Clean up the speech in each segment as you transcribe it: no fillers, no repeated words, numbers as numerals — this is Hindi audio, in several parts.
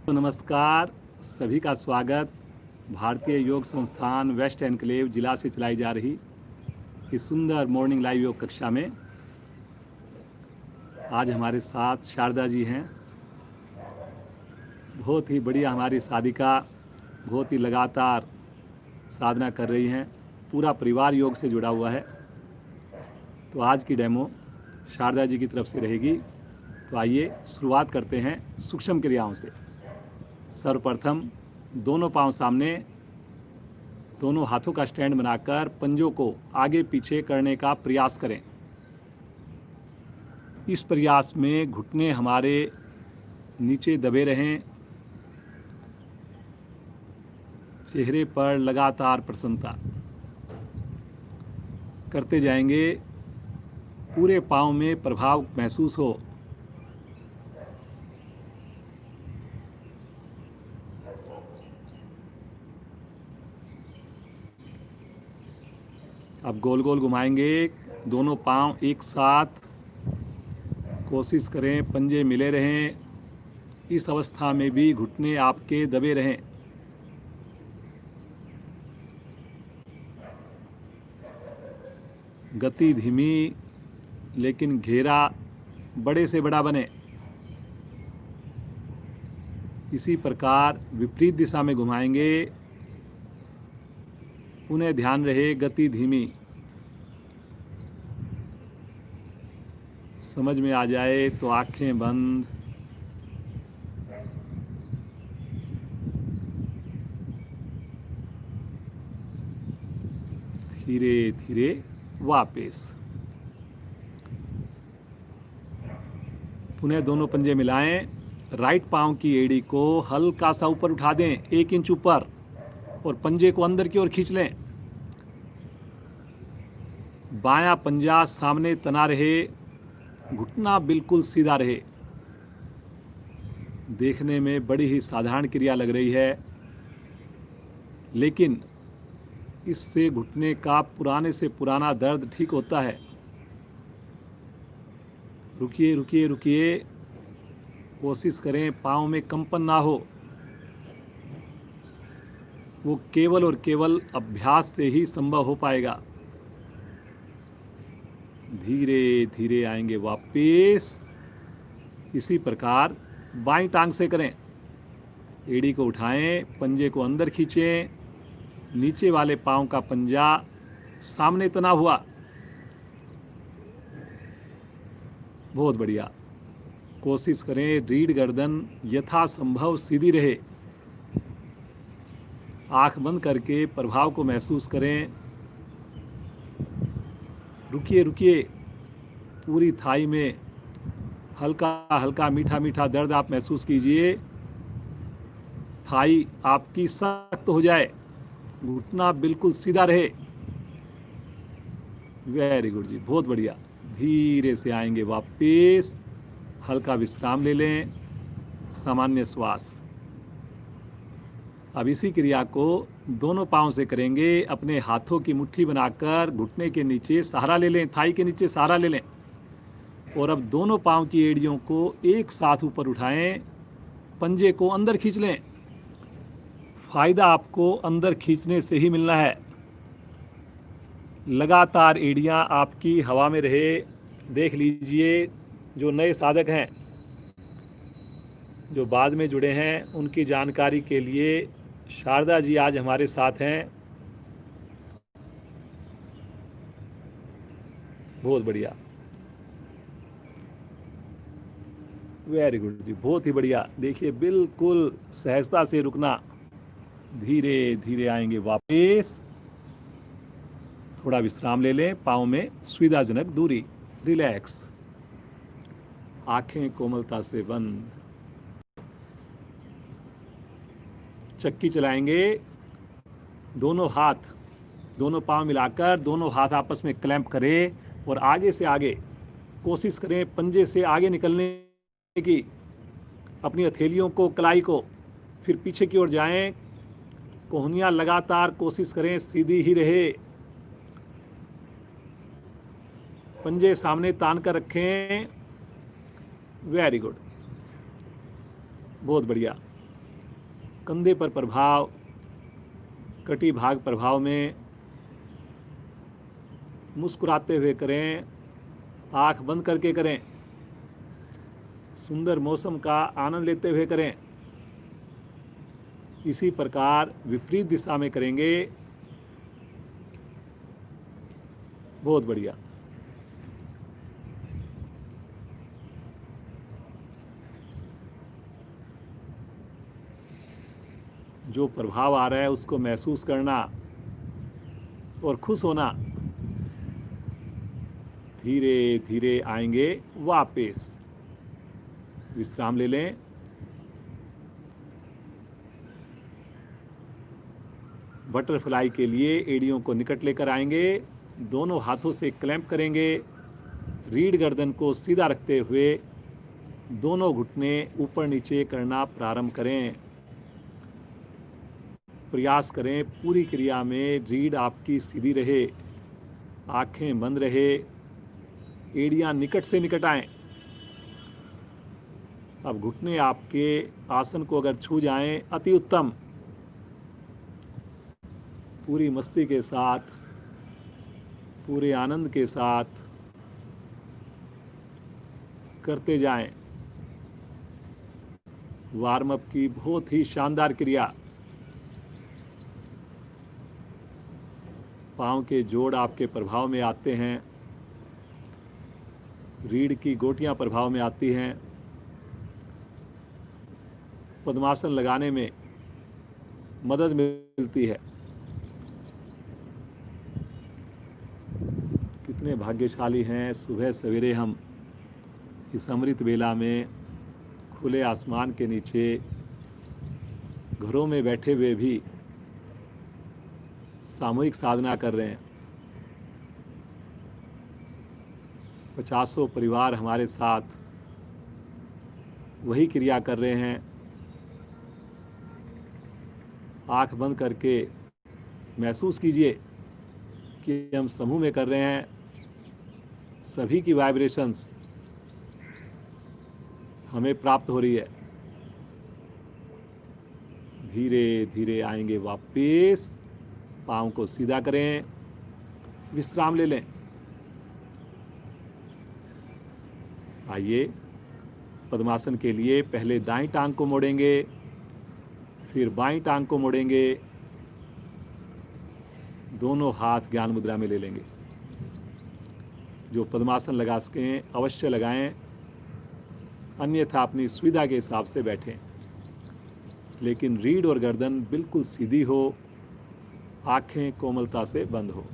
तो नमस्कार, सभी का स्वागत। भारतीय योग संस्थान वेस्ट एनक्लेव जिला से चलाई जा रही इस सुंदर मॉर्निंग लाइव योग कक्षा में आज हमारे साथ शारदा जी हैं। बहुत ही बढ़िया हमारी साधिका बहुत ही लगातार साधना कर रही हैं। पूरा परिवार योग से जुड़ा हुआ है। तो आज की डेमो शारदा जी की तरफ से रहेगी। तो आइए शुरुआत करते हैं सूक्ष्म क्रियाओं से। सर्वप्रथम दोनों पांव सामने, दोनों हाथों का स्टैंड बनाकर पंजों को आगे पीछे करने का प्रयास करें। इस प्रयास में घुटने हमारे नीचे दबे रहें। चेहरे पर लगातार प्रसन्नता करते जाएंगे। पूरे पांव में प्रभाव महसूस हो। अब गोल गोल घुमाएंगे दोनों पांव एक साथ। कोशिश करें पंजे मिले रहें। इस अवस्था में भी घुटने आपके दबे रहें। गति धीमी लेकिन घेरा बड़े से बड़ा बने। इसी प्रकार विपरीत दिशा में घुमाएंगे। पुनः ध्यान रहे गति धीमी। समझ में आ जाए तो आंखें बंद। धीरे धीरे वापस। पुनः दोनों पंजे मिलाएं। राइट पांव की एड़ी को हल्का सा ऊपर उठा दें, 1 इंच ऊपर, और पंजे को अंदर की ओर खींच लें। बायां पंजा सामने तना रहे, घुटना बिल्कुल सीधा रहे। देखने में बड़ी ही साधारण क्रिया लग रही है, लेकिन इससे घुटने का पुराने से पुराना दर्द ठीक होता है। रुकिए रुकिए रुकिए। कोशिश करें पाँव में कंपन ना हो। वो केवल और केवल अभ्यास से ही संभव हो पाएगा। धीरे धीरे आएंगे वापस। इसी प्रकार बाईं टांग से करें। एड़ी को उठाएं, पंजे को अंदर खींचें। नीचे वाले पांव का पंजा सामने तना हुआ। बहुत बढ़िया। कोशिश करें रीढ़ गर्दन यथासंभव सीधी रहे। आंख बंद करके प्रभाव को महसूस करें। रुकिए रुकिए। पूरी थाई में हल्का हल्का मीठा मीठा दर्द आप महसूस कीजिए। थाई आपकी सख्त हो जाए, घुटना बिल्कुल सीधा रहे। वेरी गुड जी, बहुत बढ़िया। धीरे से आएंगे वापस। हल्का विश्राम ले लें, सामान्य श्वास। अब इसी क्रिया को दोनों पांव से करेंगे। अपने हाथों की मुट्ठी बनाकर घुटने के नीचे सहारा ले लें, थाई के नीचे सहारा ले लें, और अब दोनों पांव की एड़ियों को एक साथ ऊपर उठाएं। पंजे को अंदर खींच लें। फायदा आपको अंदर खींचने से ही मिलना है। लगातार एड़ियां आपकी हवा में रहे। देख लीजिए, जो नए साधक हैं, जो बाद में जुड़े हैं, उनकी जानकारी के लिए शारदा जी आज हमारे साथ हैं। बहुत बढ़िया, वेरी गुड जी, बहुत ही बढ़िया। देखिए बिल्कुल सहजता से रुकना। धीरे धीरे आएंगे वापस। थोड़ा विश्राम ले लें। पाँव में सुविधाजनक दूरी। रिलैक्स। आंखें कोमलता से बंद। चक्की चलाएंगे। दोनों हाथ, दोनों पांव मिलाकर दोनों हाथ आपस में क्लैंप करें और आगे से आगे कोशिश करें पंजे से आगे निकलने की। अपनी हथेलियों को, कलाई को, फिर पीछे की ओर जाएं। कोहनियां लगातार कोशिश करें सीधी ही रहे। पंजे सामने तान कर रखें। वेरी गुड, बहुत बढ़िया। कंधे पर प्रभाव, कटी भाग प्रभाव में मुस्कुराते हुए करें, आँख बंद करके करें, सुंदर मौसम का आनंद लेते हुए करें। इसी प्रकार विपरीत दिशा में करेंगे। बहुत बढ़िया। जो प्रभाव आ रहा है उसको महसूस करना और खुश होना। धीरे धीरे आएंगे वापस। विश्राम ले लें। बटरफ्लाई के लिए एड़ियों को निकट लेकर आएंगे, दोनों हाथों से क्लैंप करेंगे, रीढ़ गर्दन को सीधा रखते हुए दोनों घुटने ऊपर नीचे करना प्रारंभ करें। प्रयास करें पूरी क्रिया में रीढ़ आपकी सीधी रहे, आंखें बंद रहे, एड़ियां निकट से निकट आएं। अब घुटने आपके आसन को अगर छू जाएं, अति उत्तम। पूरी मस्ती के साथ, पूरे आनंद के साथ करते जाएं। वार्म अप की बहुत ही शानदार क्रिया। पाँव के जोड़ आपके प्रभाव में आते हैं, रीढ़ की गोटियां प्रभाव में आती हैं। पद्मासन लगाने में मदद मिलती है। कितने भाग्यशाली हैं। सुबह सवेरे हम इस अमृत बेला में खुले आसमान के नीचे घरों में बैठे हुए भी सामूहिक साधना कर रहे हैं। 50 परिवार हमारे साथ वही क्रिया कर रहे हैं। आंख बंद करके महसूस कीजिए कि हम समूह में कर रहे हैं। सभी की वाइब्रेशंस हमें प्राप्त हो रही है। धीरे धीरे आएंगे वापस। पाँव को सीधा करें, विश्राम ले लें। आइए, पद्मासन के लिए पहले दाईं टांग को मोड़ेंगे, फिर बाईं टांग को मोड़ेंगे। दोनों हाथ ज्ञान मुद्रा में ले लेंगे। जो पद्मासन लगा सकें अवश्य लगाएं, अन्यथा अपनी सुविधा के हिसाब से बैठें, लेकिन रीढ़ और गर्दन बिल्कुल सीधी हो, आंखें कोमलता से बंद हो।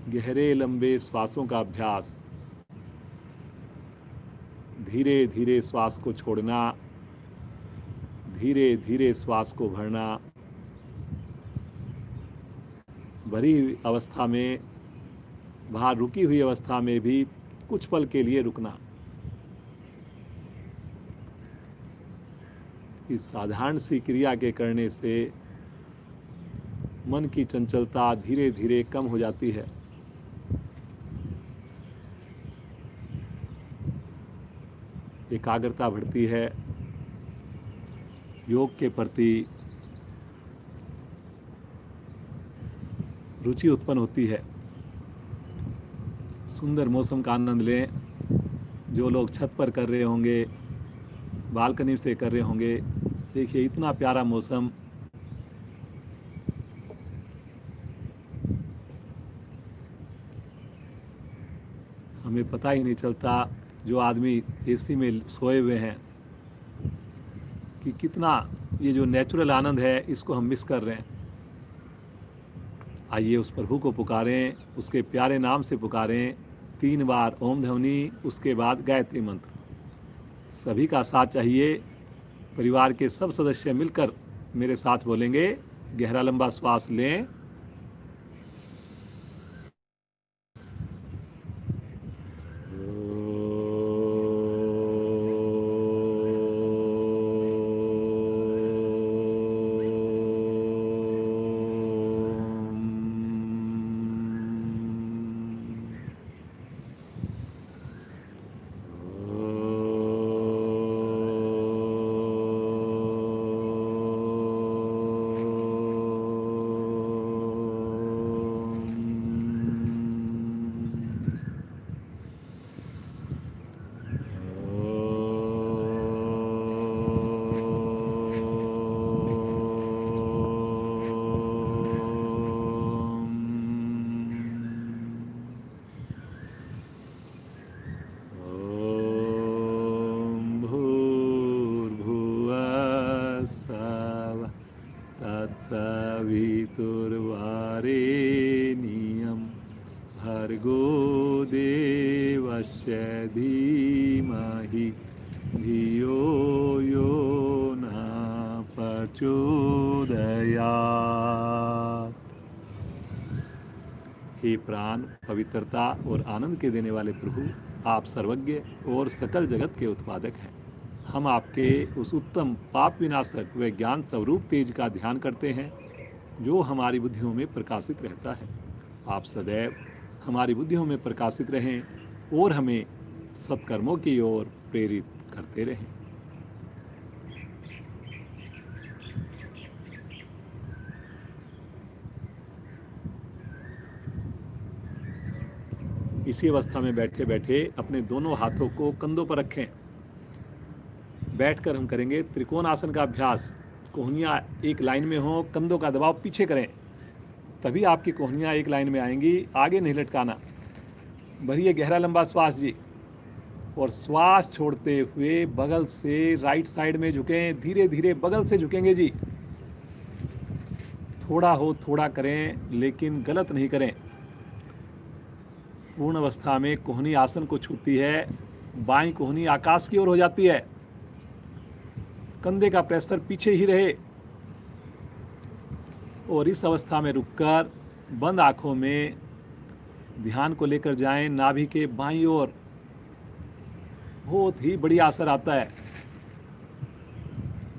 गहरे लंबे श्वासों का अभ्यास। धीरे धीरे श्वास को छोड़ना, धीरे धीरे श्वास को भरना। भरी अवस्था में, बाहर रुकी हुई अवस्था में भी कुछ पल के लिए रुकना। इस साधारण सी क्रिया के करने से मन की चंचलता धीरे धीरे कम हो जाती है। एकाग्रता बढ़ती है, योग के प्रति रुचि उत्पन्न होती है। सुंदर मौसम का आनंद लें। जो लोग छत पर कर रहे होंगे, बालकनी से कर रहे होंगे, देखिए इतना प्यारा मौसम। हमें पता ही नहीं चलता, जो आदमी एसी में सोए हुए हैं, कि कितना ये जो नेचुरल आनंद है इसको हम मिस कर रहे हैं। आइए उस प्रभु को पुकारें, उसके प्यारे नाम से पुकारें। 3 बार ओम ध्वनि, उसके बाद गायत्री मंत्र। सभी का साथ चाहिए। परिवार के सब सदस्य मिलकर मेरे साथ बोलेंगे। गहरा लंबा श्वास लें, वरेण्यं भर्गो देवस्य धीमहि धियो यो न प्रचोदयात्। हे प्राण, पवित्रता और आनंद के देने वाले प्रभु, आप सर्वज्ञ और सकल जगत के उत्पादक हैं। हम आपके उस उत्तम पाप विनाशक व ज्ञान स्वरूप तेज का ध्यान करते हैं जो हमारी बुद्धियों में प्रकाशित रहता है। आप सदैव हमारी बुद्धियों में प्रकाशित रहें और हमें सत्कर्मों की ओर प्रेरित करते रहें। इसी अवस्था में बैठे बैठे अपने दोनों हाथों को कंधों पर रखें। बैठकर हम करेंगे त्रिकोण आसन का अभ्यास। कोहनियाँ एक लाइन में हों, कंधों का दबाव पीछे करें, तभी आपकी कोहनियाँ एक लाइन में आएंगी। आगे नहीं लटकाना। भरिए गहरा लंबा श्वास जी, और श्वास छोड़ते हुए बगल से राइट साइड में झुकें। धीरे धीरे बगल से झुकेंगे जी। थोड़ा हो थोड़ा करें, लेकिन गलत नहीं करें। पूर्ण अवस्था में कोहनी आसन को छूती है, बाईं कोहनी आकाश की ओर हो जाती है। कंधे का प्रेशर पीछे ही रहे और इस अवस्था में रुककर बंद आंखों में ध्यान को लेकर जाएं नाभि के बाईं ओर। बहुत ही बढ़िया असर आता है।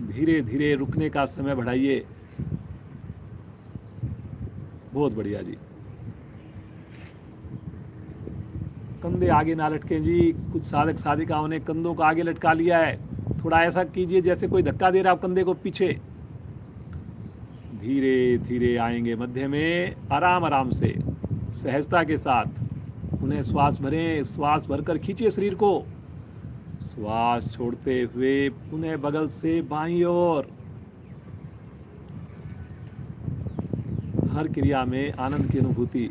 धीरे धीरे रुकने का समय बढ़ाइए। बहुत बढ़िया जी। कंधे आगे ना लटके जी। कुछ साधक साधिकाओं ने कंधों को आगे लटका लिया है। थोड़ा ऐसा कीजिए जैसे कोई धक्का दे रहा हो कंधे को पीछे। धीरे धीरे आएंगे मध्य में, आराम आराम से, सहजता के साथ। उन्हें श्वास भरें। श्वास भरकर खींचिए शरीर को। श्वास छोड़ते हुए पुनः बगल से बाईं ओर। हर क्रिया में आनंद की अनुभूति,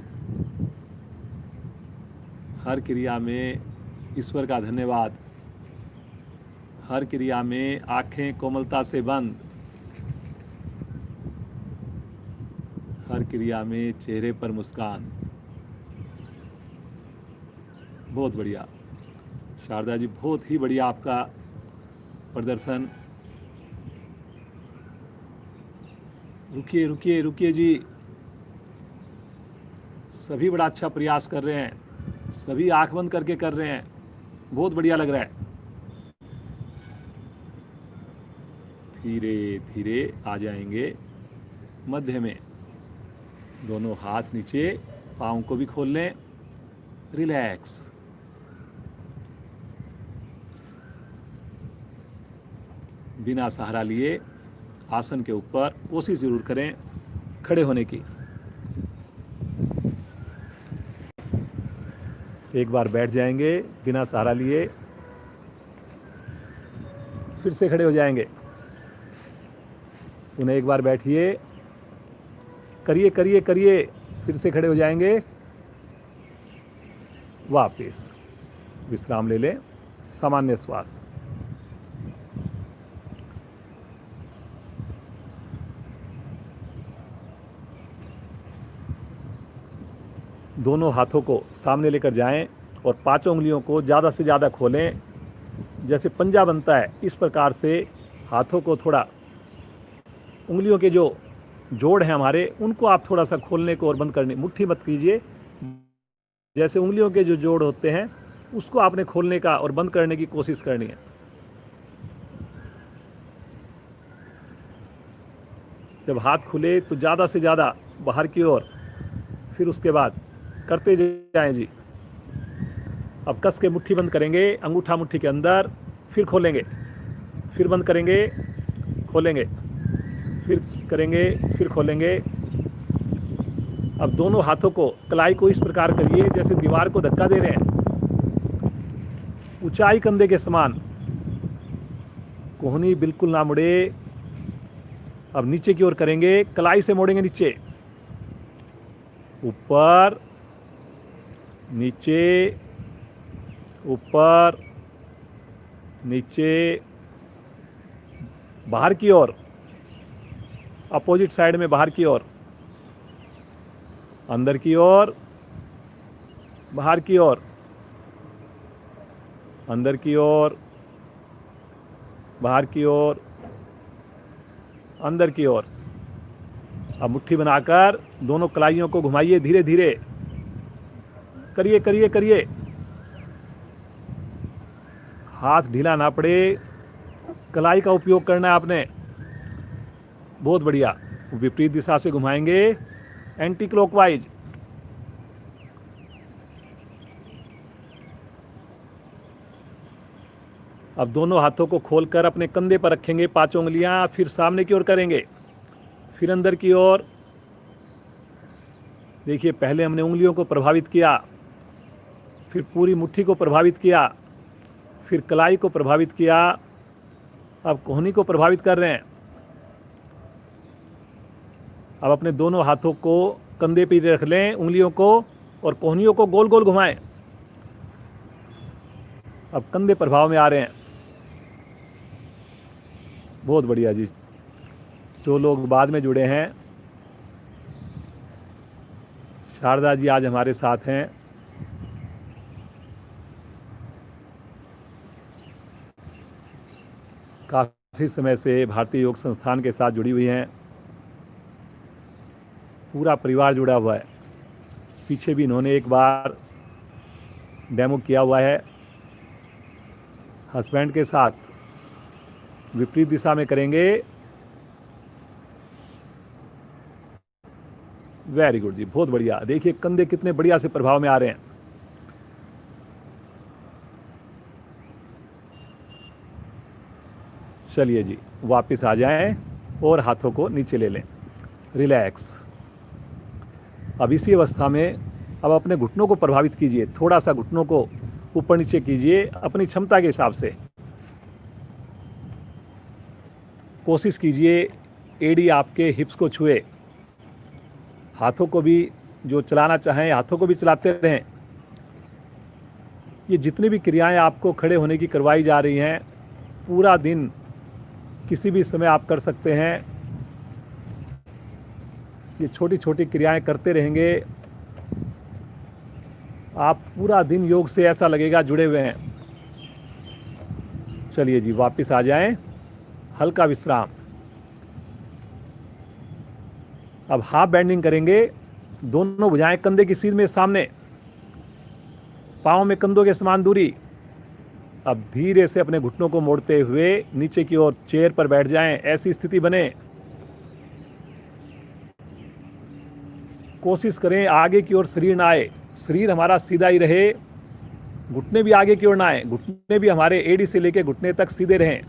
हर क्रिया में ईश्वर का धन्यवाद, हर क्रिया में आंखें कोमलता से बंद, हर क्रिया में चेहरे पर मुस्कान। बहुत बढ़िया शारदा जी, बहुत ही बढ़िया आपका प्रदर्शन। रुकिए रुकिए रुकिए जी। सभी बड़ा अच्छा प्रयास कर रहे हैं। सभी आंख बंद करके कर रहे हैं। बहुत बढ़िया लग रहा है। धीरे धीरे आ जाएंगे मध्य में। दोनों हाथ नीचे, पाँव को भी खोल लें। रिलैक्स। बिना सहारा लिए आसन के ऊपर कोशिश जरूर करें खड़े होने की। एक बार बैठ जाएंगे बिना सहारा लिए, फिर से खड़े हो जाएंगे। उन्हें एक बार बैठिए, करिए करिए करिए, फिर से खड़े हो जाएंगे। वापस विश्राम ले लें। सामान्य श्वास। दोनों हाथों को सामने लेकर जाएं और पांचों उंगलियों को ज़्यादा से ज़्यादा खोलें। जैसे पंजा बनता है इस प्रकार से हाथों को थोड़ा, उंगलियों के जो जोड़ हैं हमारे, उनको आप थोड़ा सा खोलने को और बंद करने, मुट्ठी मत कीजिए। जैसे उंगलियों के जो जोड़ होते हैं उसको आपने खोलने का और बंद करने की कोशिश करनी है। जब हाथ खुले तो ज़्यादा से ज़्यादा बाहर की ओर, फिर उसके बाद करते जाएं जी। अब कस के मुट्ठी बंद करेंगे, अंगूठा मुट्ठी के अंदर, फिर खोलेंगे, फिर बंद करेंगे, खोलेंगे, फिर करेंगे, फिर खोलेंगे। अब दोनों हाथों को, कलाई को इस प्रकार करिए जैसे दीवार को धक्का दे रहे हैं। ऊंचाई कंधे के समान। कोहनी बिल्कुल ना मुड़े। अब नीचे की ओर करेंगे, कलाई से मोड़ेंगे नीचे, ऊपर, नीचे, ऊपर, नीचे, बाहर की ओर, अपोजिट साइड में बाहर की ओर। अंदर की ओर, बाहर की ओर, अंदर की ओर, बाहर की ओर, अंदर की ओर। अब मुट्ठी बनाकर दोनों कलाइयों को घुमाइए, धीरे धीरे करिए करिए करिए। हाथ ढीला ना पड़े, कलाई का उपयोग करना है आपने। बहुत बढ़िया। विपरीत दिशा से घुमाएंगे, एंटी क्लॉकवाइज। अब दोनों हाथों को खोलकर अपने कंधे पर रखेंगे, 5 उंगलियां, फिर सामने की ओर करेंगे, फिर अंदर की ओर। देखिए, पहले हमने उंगलियों को प्रभावित किया, फिर पूरी मुट्ठी को प्रभावित किया, फिर कलाई को प्रभावित किया, अब कोहनी को प्रभावित कर रहे हैं। अब अपने दोनों हाथों को कंधे पे रख लें, उंगलियों को, और कोहनियों को गोल गोल घुमाएं। अब कंधे प्रभाव में आ रहे हैं। बहुत बढ़िया जी। जो लोग बाद में जुड़े हैं, शारदा जी आज हमारे साथ हैं। काफ़ी समय से भारतीय योग संस्थान के साथ जुड़ी हुई हैं। पूरा परिवार जुड़ा हुआ है। पीछे भी इन्होंने एक बार डेमो किया हुआ है हस्बैंड के साथ। विपरीत दिशा में करेंगे। वेरी गुड जी, बहुत बढ़िया। देखिए कंधे कितने बढ़िया से प्रभाव में आ रहे हैं। चलिए जी, वापस आ जाएं और हाथों को नीचे ले लें, रिलैक्स। अब इसी अवस्था में अब अपने घुटनों को प्रभावित कीजिए, थोड़ा सा घुटनों को ऊपर नीचे कीजिए अपनी क्षमता के हिसाब से। कोशिश कीजिए एड़ी आपके हिप्स को छुए। हाथों को भी जो चलाना चाहें, हाथों को भी चलाते रहें। ये जितनी भी क्रियाएं आपको खड़े होने की करवाई जा रही हैं, पूरा दिन किसी भी समय आप कर सकते हैं। ये छोटी छोटी क्रियाएं करते रहेंगे, आप पूरा दिन योग से ऐसा लगेगा जुड़े हुए हैं। चलिए जी, वापस आ जाएं, हल्का विश्राम। अब हाफ बेंडिंग करेंगे, दोनों भुजाएं कंधे की सीध में सामने, पाँव में कंधों के समान दूरी। अब धीरे से अपने घुटनों को मोड़ते हुए नीचे की ओर चेयर पर बैठ जाएं, ऐसी स्थिति बने। कोशिश करें आगे की ओर शरीर ना आए, शरीर हमारा सीधा ही रहे, घुटने भी आगे की ओर ना आए, घुटने भी हमारे एड़ी से लेकर घुटने तक सीधे रहें।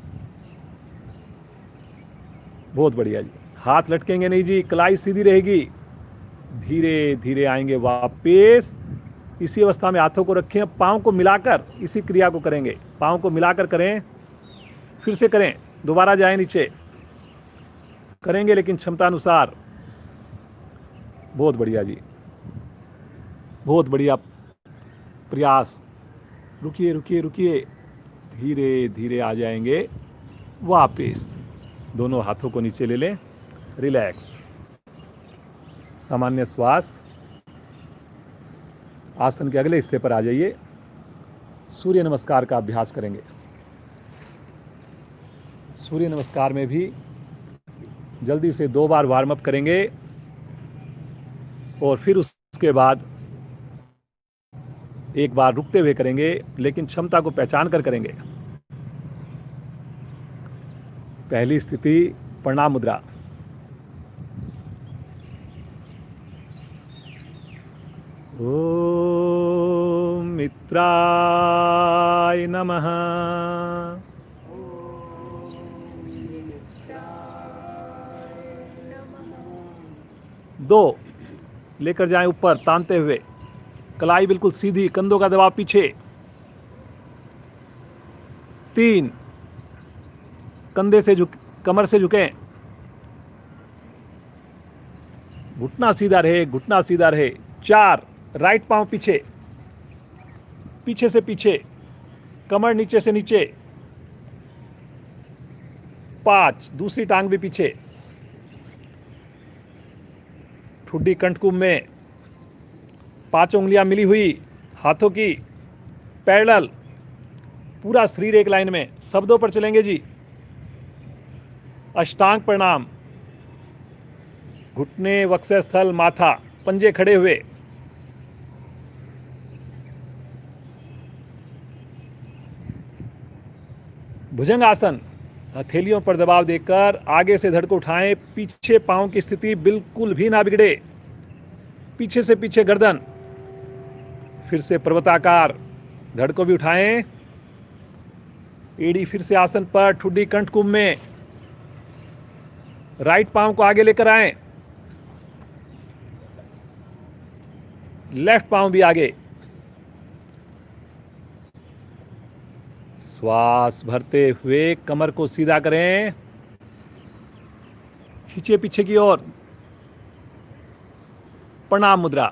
बहुत बढ़िया जी। हाथ लटकेंगे नहीं जी, कलाई सीधी रहेगी। धीरे धीरे आएंगे वापस। इसी अवस्था में हाथों को रखें, पाँव को मिलाकर इसी क्रिया को करेंगे। पाँव को मिलाकर करें, फिर से करें, दोबारा जाएं नीचे, करेंगे लेकिन क्षमता अनुसार। बहुत बढ़िया जी, बहुत बढ़िया प्रयास। रुकिए रुकिए रुकिए, धीरे धीरे आ जाएंगे वापस। दोनों हाथों को नीचे ले लें, रिलैक्स, सामान्य श्वास। आसन के अगले हिस्से पर आ जाइए, सूर्य नमस्कार का अभ्यास करेंगे। सूर्य नमस्कार में भी जल्दी से 2 बार वार्म अप करेंगे और फिर उसके बाद एक बार रुकते हुए करेंगे, लेकिन क्षमता को पहचान कर करेंगे। पहली स्थिति प्रणाम मुद्रा। ओम मित्राय नमः। दो, लेकर जाएं ऊपर तानते हुए, कलाई बिल्कुल सीधी, कंधों का दबाव पीछे। 3, कंधे से झुक, कमर से झुकें, घुटना सीधा रहे, घुटना सीधा रहे। 4, राइट पांव पीछे, पीछे से पीछे, कमर नीचे से नीचे। 5, दूसरी टांग भी पीछे, ठुड्डी कंठकुंभ में। पांचों उंगलियां मिली हुई हाथों की, पैरेलल, पूरा शरीर एक लाइन में। शब्दों पर चलेंगे जी। अष्टांग प्रणाम, घुटने, वक्षस्थल, माथा, पंजे खड़े हुए। भुजंग आसन, हथेलियों पर दबाव देकर आगे से धड़ को उठाएं, पीछे पांव की स्थिति बिल्कुल भी ना बिगड़े, पीछे से पीछे गर्दन। फिर से पर्वताकार, धड़ को भी उठाएं, एड़ी फिर से आसन पर, ठुड्डी कंठ कुंभ में। राइट पांव को आगे लेकर आएं, लेफ्ट पांव भी आगे। श्वास भरते हुए कमर को सीधा करें, खींचिए पीछे की ओर। प्रणाम मुद्रा।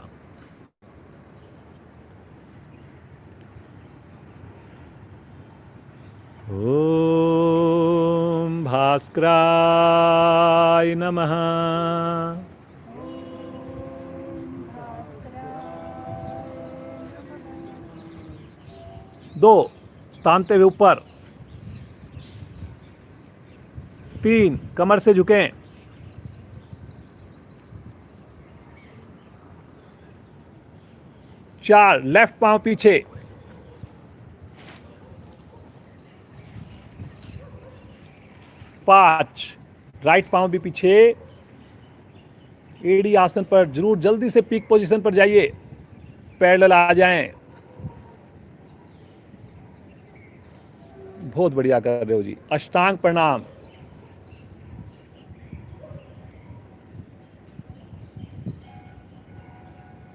ओम भास्कराय नमः। दो, तानते हुए ऊपर। 3, कमर से झुकें। 4, लेफ्ट पांव पीछे। 5, राइट पांव भी पीछे। एड़ी आसन पर जरूर जल्दी से पीक पोजीशन पर जाइए, पैरेलल आ जाएं। बहुत बढ़िया कर रहे हो जी। अष्टांग प्रणाम।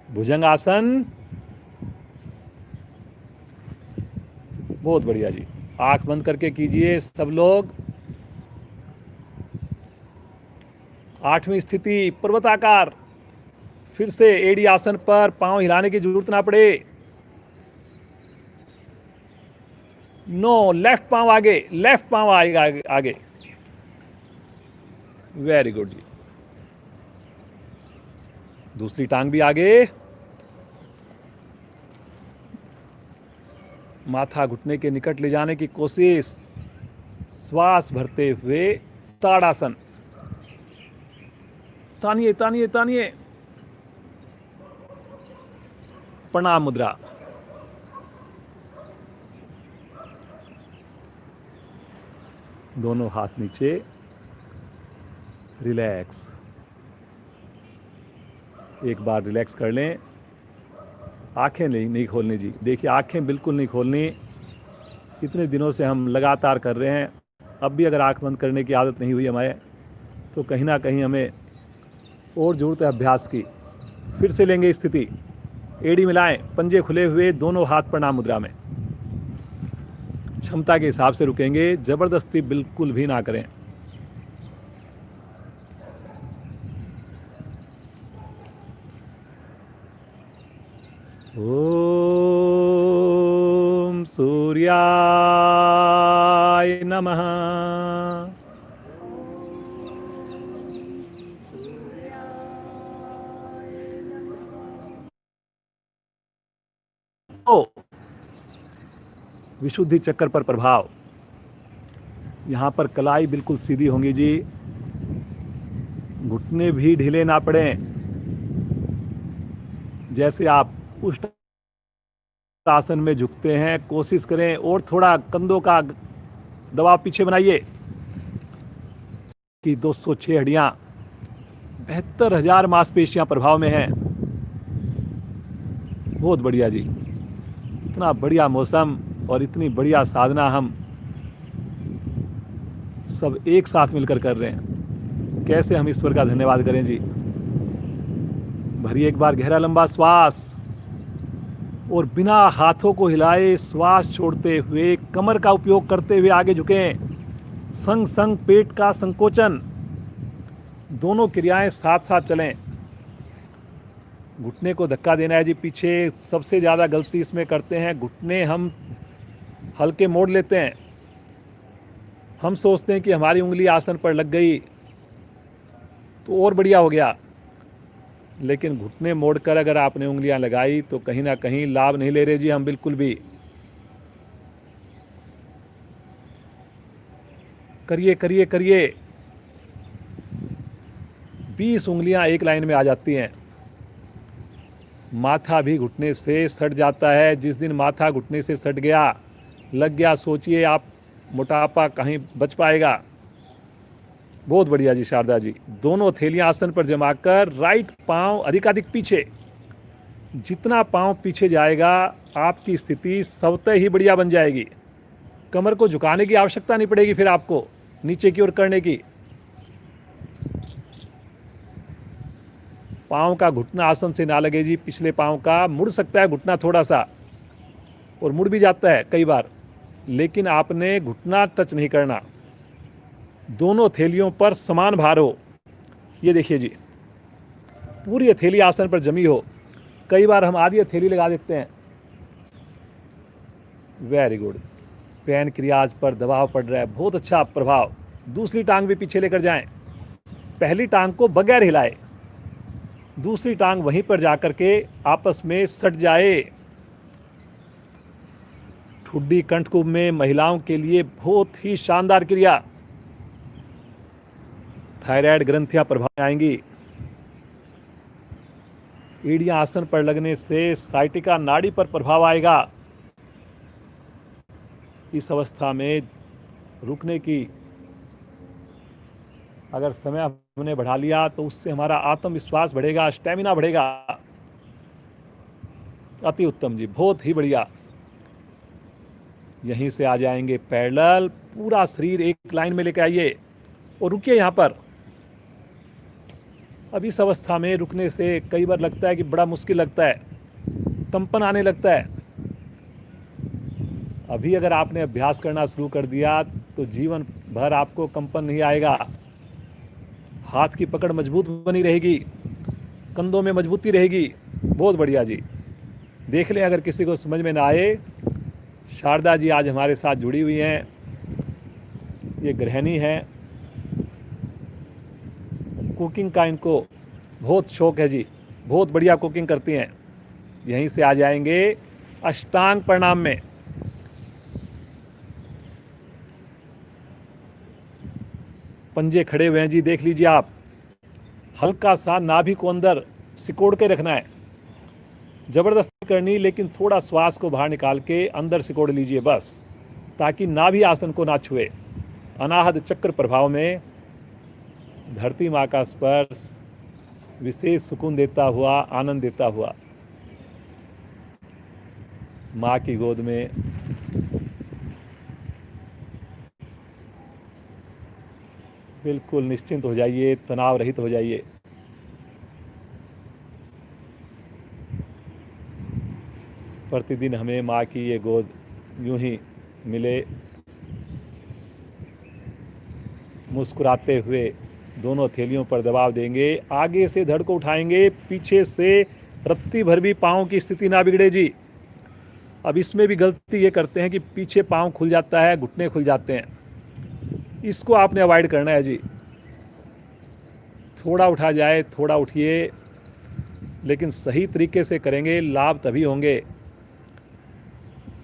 भुजंग आसन, बहुत बढ़िया जी। आंख बंद करके कीजिए सब लोग। 8वीं स्थिति, पर्वताकार। फिर से एड़ी आसन पर, पांव हिलाने की जरूरत ना पड़े। नो, लेफ्ट पांव आगे, लेफ्ट पांव आएगा आगे। वेरी गुड जी। दूसरी टांग भी आगे। माथा घुटने के निकट ले जाने की कोशिश। श्वास भरते हुए ताड़ासन। तानिए तानिए तानिए। प्रणाम मुद्रा। दोनों हाथ नीचे, रिलैक्स। एक बार रिलैक्स कर लें। आंखें नहीं खोलनी जी। देखिए, आंखें बिल्कुल नहीं खोलनी। इतने दिनों से हम लगातार कर रहे हैं, अब भी अगर आंख बंद करने की आदत नहीं हुई हमारे, तो कहीं ना कहीं हमें और ज़रूरत है अभ्यास की। फिर से लेंगे स्थिति, एड़ी मिलाएं, पंजे खुले हुए, दोनों हाथ प्रणाम मुद्रा में। क्षमता के हिसाब से रुकेंगे, जबरदस्ती बिल्कुल भी ना करें। ओम सूर्याय नमः। विशुद्धि चक्र पर प्रभाव। यहाँ पर कलाई बिल्कुल सीधी होंगी जी, घुटने भी ढीले ना पड़ें। जैसे आप उस आसन में झुकते हैं, कोशिश करें और थोड़ा कंधों का दबाव पीछे बनाइए कि 206 हड्डियां, 72,000 मांसपेशियां प्रभाव में हैं। बहुत बढ़िया जी। इतना बढ़िया मौसम और इतनी बढ़िया साधना हम सब एक साथ मिलकर कर रहे हैं। कैसे हम ईश्वर का धन्यवाद करें जी। भरिए एक बार गहरा लंबा श्वास और बिना हाथों को हिलाए श्वास छोड़ते हुए कमर का उपयोग करते हुए आगे झुकें। संग संग पेट का संकोचन, दोनों क्रियाएं साथ साथ चलें। घुटने को धक्का देना है जी पीछे। सबसे ज़्यादा गलती इसमें करते हैं, घुटने हम हल्के मोड़ लेते हैं। हम सोचते हैं कि हमारी उंगली आसन पर लग गई तो और बढ़िया हो गया। लेकिन घुटने मोड़कर अगर आपने उंगलियां लगाई तो कहीं ना कहीं लाभ नहीं ले रहे जी हम बिल्कुल भी। करिए करिए करिए। 20 उंगलियां एक लाइन में आ जाती हैं। माथा भी घुटने से सट जाता है। जिस दिन माथा घुटने से सट गया, लग गया, सोचिए आप मोटापा कहीं बच पाएगा। बहुत बढ़िया जी शारदा जी। दोनों थैलियां आसन पर जमाकर राइट पांव अधिकाधिक पीछे। जितना पांव पीछे जाएगा आपकी स्थिति स्वतः ही बढ़िया बन जाएगी। कमर को झुकाने की आवश्यकता नहीं पड़ेगी फिर आपको नीचे की ओर करने की। पांव का घुटना आसन से ना लगे जी। पिछले पांव का मुड़ सकता है घुटना थोड़ा सा, और मुड़ भी जाता है कई बार, लेकिन आपने घुटना टच नहीं करना। दोनों थैलियों पर समान भार हो। ये देखिए जी, पूरी हथेली आसन पर जमी हो। कई बार हम आधी हथेली लगा देते हैं। Very good. पैनक्रियाज पर दबाव पड़ रहा है, बहुत अच्छा प्रभाव। दूसरी टांग भी पीछे लेकर जाएं। पहली टांग को बगैर हिलाए, दूसरी टांग वहीं पर जाकर के आपस में सट जाए। ठुड्डी कंठकुंभ में महिलाओं के लिए बहुत ही शानदार क्रिया। थायराइड ग्रंथियां प्रभाव में आएंगी। एड़ियां आसन पर लगने से साइटिका नाड़ी पर प्रभाव आएगा। इस अवस्था में रुकने की अगर समय हमने बढ़ा लिया तो उससे हमारा आत्मविश्वास बढ़ेगा, स्टेमिना बढ़ेगा। अति उत्तम जी, बहुत ही बढ़िया। यहीं से आ जाएंगे पैरेलल। पूरा शरीर एक लाइन में लेकर आइए और रुकिए यहाँ पर। अब इस अवस्था में रुकने से कई बार लगता है कि बड़ा मुश्किल लगता है, कंपन आने लगता है। अभी अगर आपने अभ्यास करना शुरू कर दिया तो जीवन भर आपको कंपन नहीं आएगा। हाथ की पकड़ मजबूत बनी रहेगी, कंधों में मजबूती रहेगी। बहुत बढ़िया जी। देख लें अगर किसी को समझ में ना आए, शारदा जी आज हमारे साथ जुड़ी हुई हैं। ये गृहिणी हैं, कुकिंग का इनको बहुत शौक है जी, बहुत बढ़िया कुकिंग करती हैं। यहीं से आ जाएंगे अष्टांग प्रणाम में। पंजे खड़े हुए हैं जी, देख लीजिए आप। हल्का सा नाभि को अंदर सिकोड़ के रखना है, जबरदस्ती करनी, लेकिन थोड़ा श्वास को बाहर निकाल के अंदर सिकोड़ लीजिए बस, ताकि नाभि आसन को ना छुए। अनाहत चक्र प्रभाव में धरती माँ का स्पर्श विशेष सुकून देता हुआ, आनंद देता हुआ माँ की गोद में बिल्कुल निश्चिंत हो जाइए, तनाव रहित हो जाइए। प्रतिदिन हमें माँ की ये गोद यूं ही मिले। मुस्कुराते हुए दोनों थैलियों पर दबाव देंगे। आगे से धड़ को उठाएंगे, पीछे से रत्ती भर भी पाँव की स्थिति ना बिगड़े जी। अब इसमें भी गलती ये करते हैं कि पीछे पाँव खुल जाता है, घुटने खुल जाते हैं। इसको आपने अवॉइड करना है जी। थोड़ा उठा जाए, थोड़ा उठिए, लेकिन सही तरीके से करेंगे, लाभ तभी होंगे।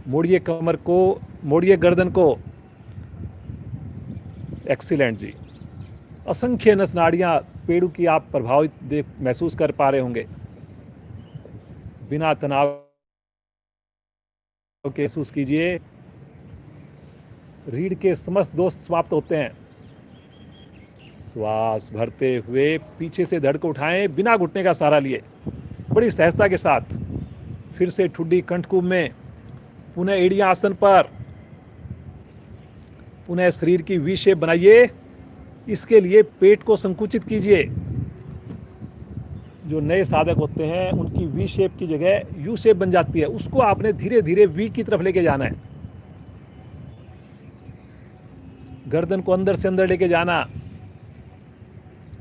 मोड़िए कमर को, मोड़िए गर्दन को। एक्सीलेंट जी। असंख्य नस नाड़ियाँ पेड़ों की आप प्रभावित महसूस कर पा रहे होंगे। बिना तनाव के महसूस कीजिए। रीढ़ के समस्त दोष समाप्त होते हैं। श्वास भरते हुए पीछे से धड़ को उठाएं, बिना घुटने का सहारा लिए, बड़ी सहजता के साथ। फिर से ठुड्डी कंठकुंभ में, पुनः एड़ियां आसन पर, पुनः शरीर की वी शेप बनाइए। इसके लिए पेट को संकुचित कीजिए। जो नए साधक होते हैं उनकी वी शेप की जगह यू शेप बन जाती है, उसको आपने धीरे धीरे वी की तरफ लेके जाना है। गर्दन को अंदर से अंदर लेके जाना,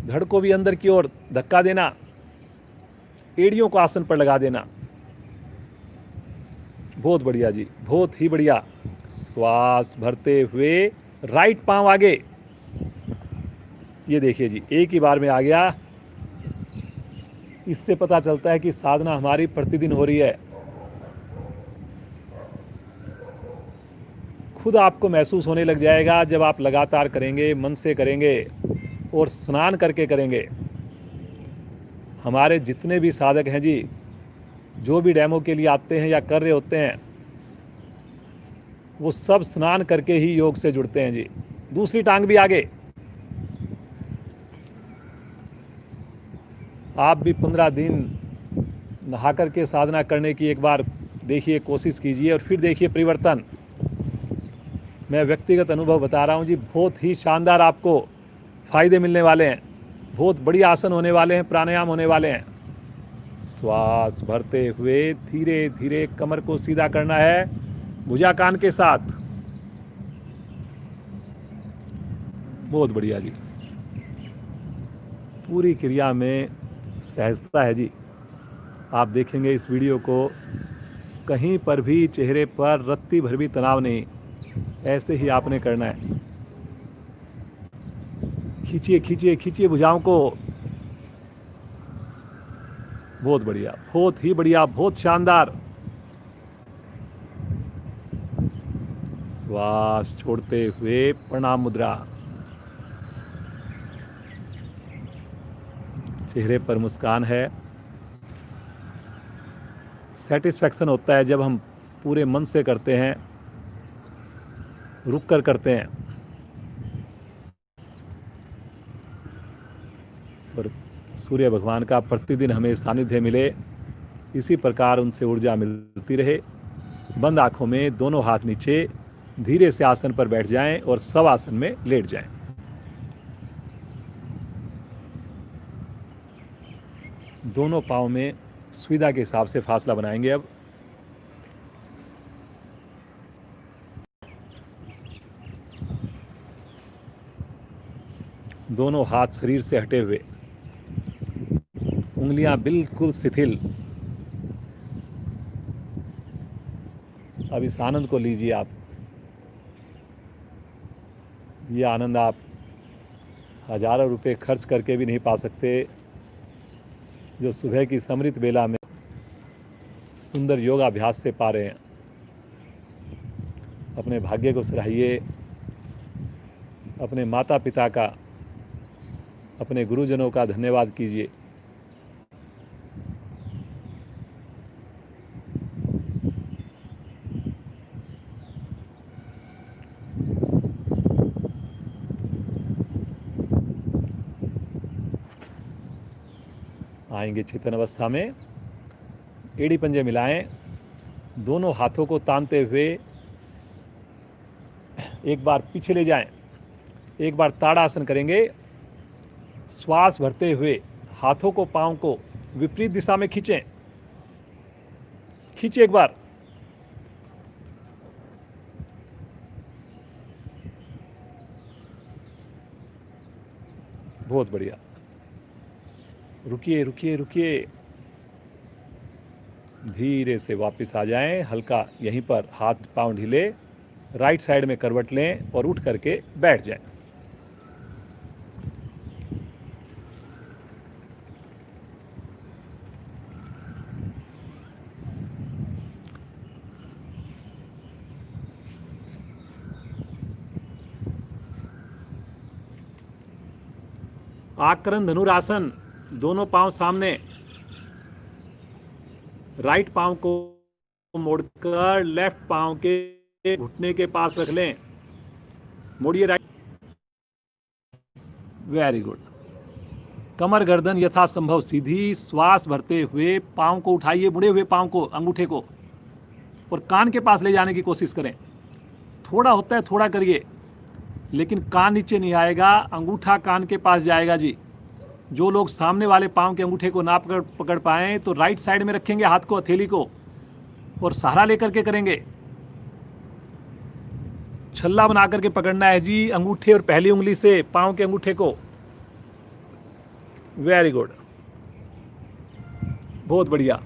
धड़ को भी अंदर की ओर धक्का देना, एड़ियों को आसन पर लगा देना। बहुत बढ़िया जी, बहुत ही बढ़िया। श्वास भरते हुए राइट पांव आगे। ये देखिए जी, एक ही बार में आ गया। इससे पता चलता है कि साधना हमारी प्रतिदिन हो रही है। खुद आपको महसूस होने लग जाएगा जब आप लगातार करेंगे, मन से करेंगे और स्नान करके करेंगे। हमारे जितने भी साधक हैं जी, जो भी डेमो के लिए आते हैं या कर रहे होते हैं, वो सब स्नान करके ही योग से जुड़ते हैं जी। दूसरी टांग भी आगे। आप भी 15 दिन नहा करके साधना करने की एक बार देखिए, कोशिश कीजिए और फिर देखिए परिवर्तन। मैं व्यक्तिगत अनुभव बता रहा हूँ जी, बहुत ही शानदार आपको फायदे मिलने वाले हैं। बहुत बड़ी आसन होने वाले हैं, प्राणायाम होने वाले हैं। श्वास भरते हुए धीरे धीरे कमर को सीधा करना है भुजाकान के साथ। बहुत बढ़िया जी। पूरी क्रिया में सहजता है जी। आप देखेंगे इस वीडियो को, कहीं पर भी चेहरे पर रत्ती भर भी तनाव नहीं। ऐसे ही आपने करना है। खींचिए खींचिए खींचिए भुजाओं को। बहुत बढ़िया, बहुत ही बढ़िया, बहुत शानदार। श्वास छोड़ते हुए प्रणाम मुद्रा। चेहरे पर मुस्कान है। सेटिस्फैक्शन होता है जब हम पूरे मन से करते हैं, रुक कर करते हैं। और सूर्य भगवान का प्रतिदिन हमें सानिध्य मिले, इसी प्रकार उनसे ऊर्जा मिलती रहे। बंद आंखों में दोनों हाथ नीचे, धीरे से आसन पर बैठ जाएं और सब आसन में लेट जाएं। दोनों पाँव में सुविधा के हिसाब से फासला बनाएंगे। अब दोनों हाथ शरीर से हटे हुए, उंगलियां बिल्कुल शिथिल। अब इस आनंद को लीजिए आप। ये आनंद आप हजारों रुपए खर्च करके भी नहीं पा सकते, जो सुबह की समृद्ध बेला में सुंदर योगाभ्यास से पा रहे हैं। अपने भाग्य को सराहिए, अपने माता पिता का, अपने गुरुजनों का धन्यवाद कीजिए। आएंगे चेतन अवस्था में। एड़ी पंजे मिलाएं, दोनों हाथों को तानते हुए एक बार पीछे ले जाएं। एक बार ताड़ासन करेंगे। श्वास भरते हुए हाथों को, पांव को विपरीत दिशा में खींचें। खींचिए एक बार। बहुत बढ़िया। रुकिए रुकिए रुकिए। धीरे से वापस आ जाएं। हल्का यहीं पर हाथ पांव ढीले, राइट साइड में करवट लें और उठ करके बैठ जाएं। आकरण धनुरासन। दोनों पांव सामने, राइट पांव को मोड़कर लेफ्ट पांव के घुटने के पास रख लें। मोड़िए राइट। Very good. कमर गर्दन यथासंभव सीधी। श्वास भरते हुए पांव को उठाइए, मुड़े हुए पांव को, अंगूठे को, और कान के पास ले जाने की कोशिश करें। थोड़ा होता है, थोड़ा करिए, लेकिन कान नीचे नहीं आएगा, अंगूठा कान के पास जाएगा जी। जो लोग सामने वाले पांव के अंगूठे को ना पकड़ पाएँ तो राइट साइड में रखेंगे हाथ को, हथेली को, और सहारा लेकर के करेंगे। छल्ला बना करके पकड़ना है जी, अंगूठे और पहली उंगली से पांव के अंगूठे को। वेरी गुड, बहुत बढ़िया,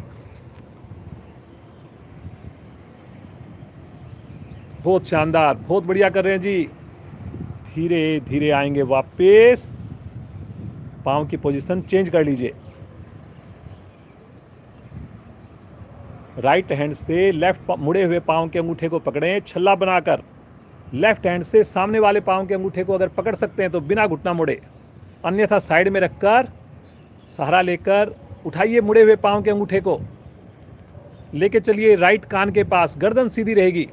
बहुत शानदार, बहुत बढ़िया कर रहे हैं जी। धीरे धीरे आएंगे वापस। पांव की पोजीशन चेंज कर लीजिए। राइट हैंड से लेफ्ट मुड़े हुए पाँव के अंगूठे को पकड़ें छल्ला बनाकर। लेफ्ट हैंड से सामने वाले पाँव के अंगूठे को अगर पकड़ सकते हैं तो बिना घुटना मोड़े, अन्यथा साइड में रखकर सहारा लेकर उठाइए मुड़े हुए पाँव के अंगूठे को, लेके चलिए राइट कान के पास। गर्दन सीधी रहेगी,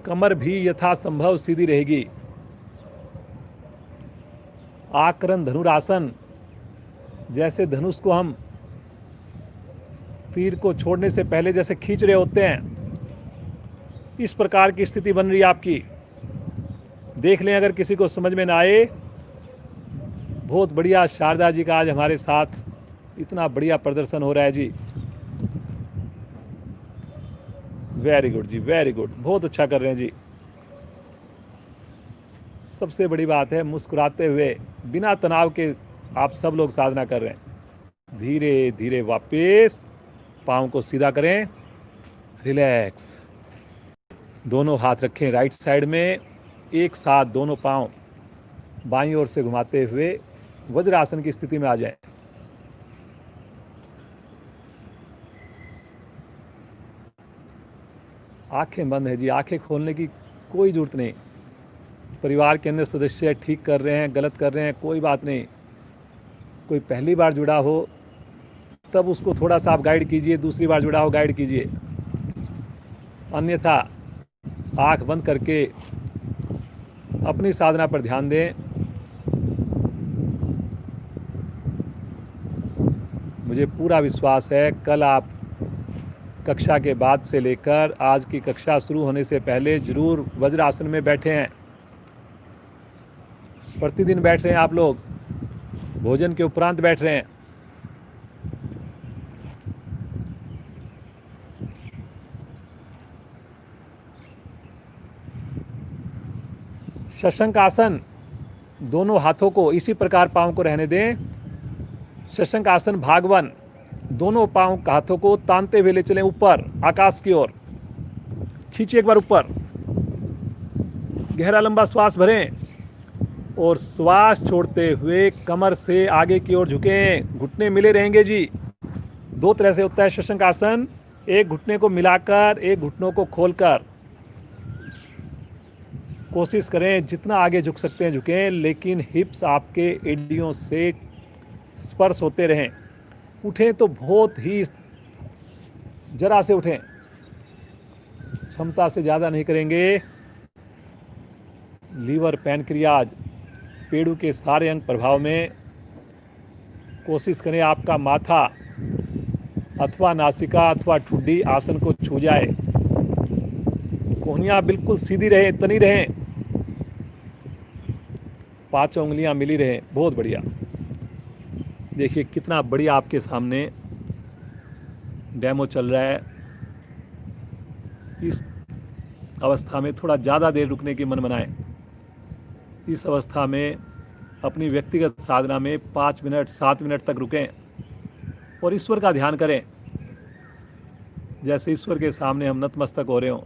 कमर भी यथासंभव सीधी रहेगी। आकरण धनुरासन, जैसे धनुष को हम तीर को छोड़ने से पहले जैसे खींच रहे होते हैं, इस प्रकार की स्थिति बन रही है आपकी। देख लें, अगर किसी को समझ में ना आए। बहुत बढ़िया शारदा जी का आज हमारे साथ इतना बढ़िया प्रदर्शन हो रहा है जी। वेरी गुड जी, वेरी गुड, बहुत अच्छा कर रहे हैं जी। सबसे बड़ी बात है, मुस्कुराते हुए बिना तनाव के आप सब लोग साधना कर रहे हैं। धीरे धीरे वापस पाँव को सीधा करें, रिलैक्स। दोनों हाथ रखें राइट साइड में, एक साथ दोनों पाँव बाईं ओर से घुमाते हुए वज्रासन की स्थिति में आ जाएं। आंखें बंद है जी, आंखें खोलने की कोई ज़रूरत नहीं। परिवार के अन्य सदस्य ठीक कर रहे हैं, गलत कर रहे हैं, कोई बात नहीं। कोई पहली बार जुड़ा हो तब उसको थोड़ा सा आप गाइड कीजिए, दूसरी बार जुड़ा हो गाइड कीजिए, अन्यथा आंख बंद करके अपनी साधना पर ध्यान दें। मुझे पूरा विश्वास है कल आप कक्षा के बाद से लेकर आज की कक्षा शुरू होने से पहले जरूर वज्रासन में बैठे हैं। प्रतिदिन बैठ रहे हैं आप लोग, भोजन के उपरांत बैठ रहे हैं। शशंक आसन, दोनों हाथों को इसी प्रकार पाँव को रहने दें। शशंक आसन भाग 1, दोनों पाँव हाथों को तानते हुए ले चलें ऊपर आकाश की ओर। खींचिए एक बार ऊपर, गहरा लंबा श्वास भरें और श्वास छोड़ते हुए कमर से आगे की ओर झुकें। घुटने मिले रहेंगे जी। 2 तरह से होता है शशंक आसन, एक घुटने को मिलाकर, एक घुटनों को खोलकर। कोशिश करें जितना आगे झुक सकते हैं झुकें, लेकिन हिप्स आपके एडियों से स्पर्श होते रहें। उठें तो बहुत ही जरा से उठें, क्षमता से ज़्यादा नहीं करेंगे। लीवर, पैनक्रियाज, पेड़ों के सारे अंग प्रभाव में। कोशिश करें आपका माथा अथवा नासिका अथवा ठुड्डी आसन को छू जाए। कोहनियाँ बिल्कुल सीधी रहें, तनी रहें, 5 उंगलियां मिली रहें। बहुत बढ़िया। देखिए कितना बढ़िया आपके सामने डेमो चल रहा है। इस अवस्था में थोड़ा ज़्यादा देर रुकने की मन बनाएं। इस अवस्था में अपनी व्यक्तिगत साधना में 5 मिनट 7 मिनट तक रुकें और ईश्वर का ध्यान करें, जैसे ईश्वर के सामने हम नतमस्तक हो रहे हों।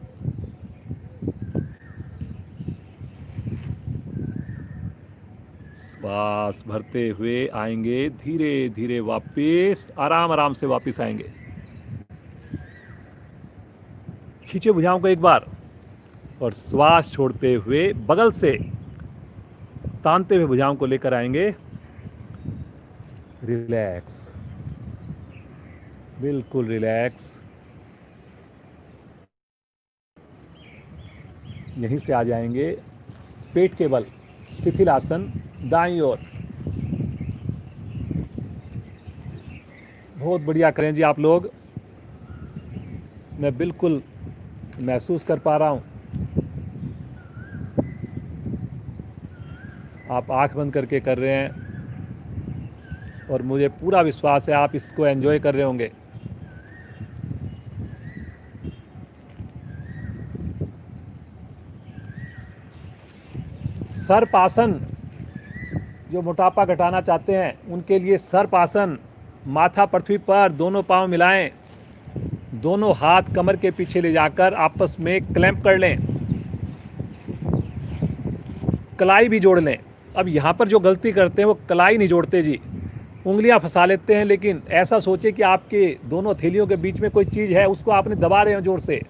श्वास भरते हुए आएंगे, धीरे धीरे वापस आराम आराम से वापस आएंगे। खींचे भुजाओं को एक बार और श्वास छोड़ते हुए बगल से तानते हुए भुजाओं को लेकर आएंगे। रिलैक्स, बिल्कुल रिलैक्स। यहीं से आ जाएंगे पेट के बल, शिथिल आसन दाईं ओर। बहुत बढ़िया करें जी आप लोग, मैं बिल्कुल महसूस कर पा रहा हूं। आप आंख बंद करके कर रहे हैं और मुझे पूरा विश्वास है आप इसको एंजॉय कर रहे होंगे। सर्प आसन, जो मोटापा घटाना चाहते हैं उनके लिए सर्प आसन। माथा पृथ्वी पर, दोनों पांव मिलाएं, दोनों हाथ कमर के पीछे ले जाकर आपस में क्लैंप कर लें, कलाई भी जोड़ लें। अब यहाँ पर जो गलती करते हैं वो कलाई नहीं जोड़ते जी, उंगलियां फंसा लेते हैं, लेकिन ऐसा सोचे कि आपके दोनों हथेलियों के बीच में कोई चीज़ है, उसको आपने दबा रहे हो जोर से।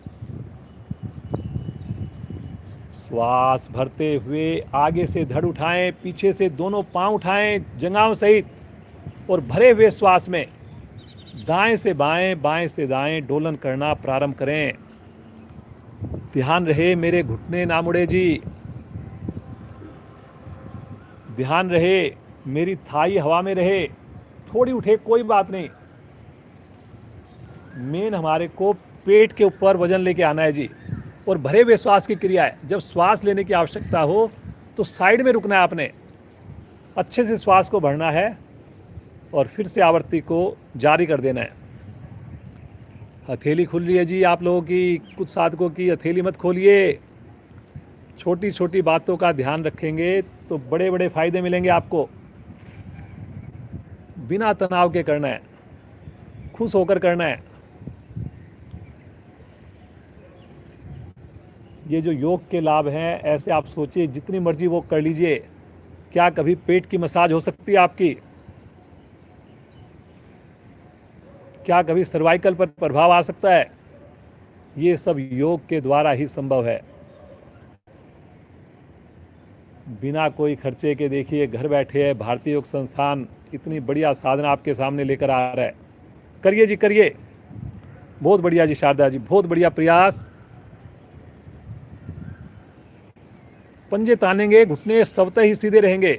श्वास भरते हुए आगे से धड़ उठाएं, पीछे से दोनों पांव उठाएं जंघाओं सहित, और भरे हुए श्वास में दाएं से बाएं, बाएं से दाएं डोलन करना प्रारंभ करें। ध्यान रहे मेरे घुटने ना मुड़े जी, ध्यान रहे मेरी थाई हवा में रहे, थोड़ी उठे कोई बात नहीं। मेन हमारे को पेट के ऊपर वजन लेके आना है जी। और भरे हुए श्वास की क्रिया है, जब श्वास लेने की आवश्यकता हो तो साइड में रुकना है आपने, अच्छे से श्वास को भरना है और फिर से आवृत्ति को जारी कर देना है। हथेली खुल रही है जी आप लोगों की, कुछ साधकों की हथेली मत खोलिए। छोटी छोटी बातों का ध्यान रखेंगे तो बड़े बड़े फायदे मिलेंगे आपको। बिना तनाव के करना है, खुश होकर करना है। ये जो योग के लाभ हैं, ऐसे आप सोचिए जितनी मर्जी वो कर लीजिए। क्या कभी पेट की मसाज हो सकती है आपकी? क्या कभी सर्वाइकल पर प्रभाव आ सकता है? ये सब योग के द्वारा ही संभव है। बिना कोई खर्चे के देखिए, घर बैठे है भारतीय योग संस्थान इतनी बढ़िया साधना आपके सामने लेकर आ रहा है। करिए जी, करिए। बहुत बढ़िया जी शारदा जी, बहुत बढ़िया प्रयास। पंजे तानेंगे, घुटने स्वतः ही सीधे रहेंगे।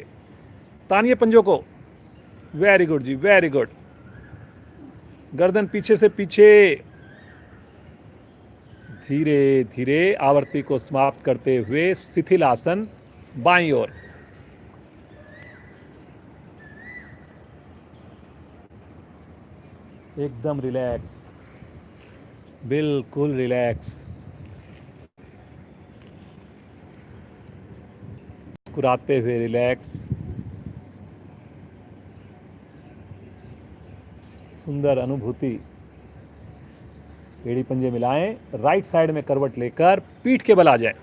तानिए पंजों को। वेरी गुड जी, वेरी गुड। गर्दन पीछे से पीछे। धीरे धीरे आवृत्ति को समाप्त करते हुए शिथिल आसन बाईं ओर। एकदम रिलैक्स, बिल्कुल रिलैक्स। मुस्कुराते हुए रिलैक्स। सुंदर अनुभूति। एड़ी पंजे मिलाएं, राइट साइड में करवट लेकर पीठ के बल आ जाए।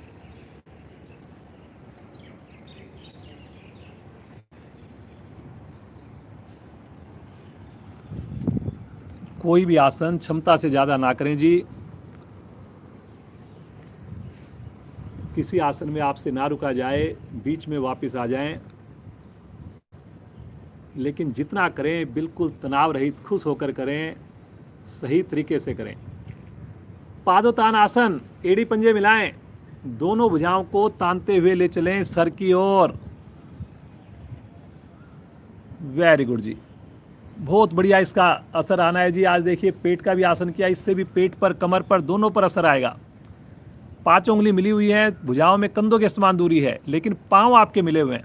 कोई भी आसन क्षमता से ज्यादा ना करें जी। किसी आसन में आपसे ना रुका जाए, बीच में वापस आ जाएं। लेकिन जितना करें बिल्कुल तनाव रहित, खुश होकर करें, सही तरीके से करें। पादोतान आसन, एड़ी पंजे मिलाएं, दोनों भुजाओं को तानते हुए ले चलें सर की ओर। वेरी गुड जी, बहुत बढ़िया इसका असर आना है जी। आज देखिए पेट का भी आसन किया, इससे भी पेट पर, कमर पर, दोनों पर असर आएगा। पांचों उंगली मिली हुई है, भुजाओं में कंधों के समान दूरी है, लेकिन पांव आपके मिले हुए हैं।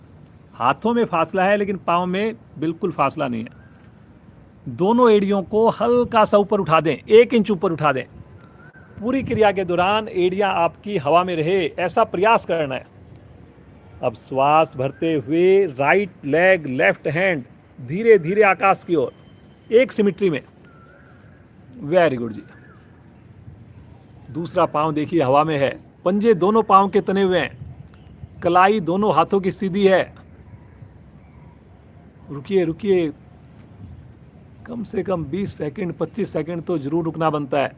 हाथों में फासला है लेकिन पांव में बिल्कुल फासला नहीं है। दोनों एड़ियों को हल्का सा ऊपर उठा दें, 1 इंच ऊपर उठा दें। पूरी क्रिया के दौरान एड़ियां आपकी हवा में रहे, ऐसा प्रयास करना है। अब श्वास भरते हुए राइट लेग, लेफ्ट हैंड धीरे धीरे आकाश की ओर, एक सिमिट्री में। वेरी गुड जी। दूसरा पांव देखिए हवा में है, पंजे दोनों पांव के तने हुए हैं, कलाई दोनों हाथों की सीधी है। रुकिए रुकिए, कम से कम 20 सेकंड 25 सेकंड तो जरूर रुकना बनता है,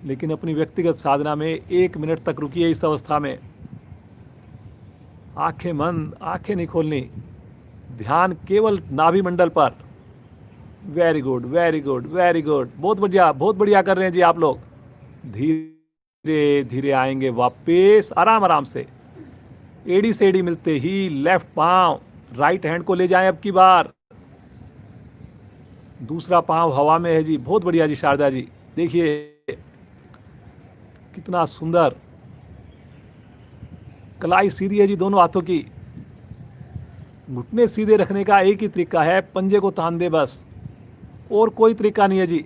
लेकिन अपनी व्यक्तिगत साधना में 1 मिनट तक रुकिए इस अवस्था में। आंखें बंद, आंखें नहीं खोलनी, ध्यान केवल नाभि मंडल पर। Very good, very good, very good. बहुत बढ़िया, बहुत बढ़िया कर रहे हैं जी आप लोग। धीरे धीरे आएंगे वापस, आराम आराम से। एड़ी से एड़ी मिलते ही लेफ्ट पांव राइट हैंड को ले जाएं अब की बार। दूसरा पांव हवा में है जी, बहुत बढ़िया जी शारदा जी। देखिए कितना सुंदर। कलाई सीधी है जी दोनों हाथों की। घुटने सीधे रखने का एक ही तरीका है, पंजे को तान दे बस, और कोई तरीका नहीं है जी।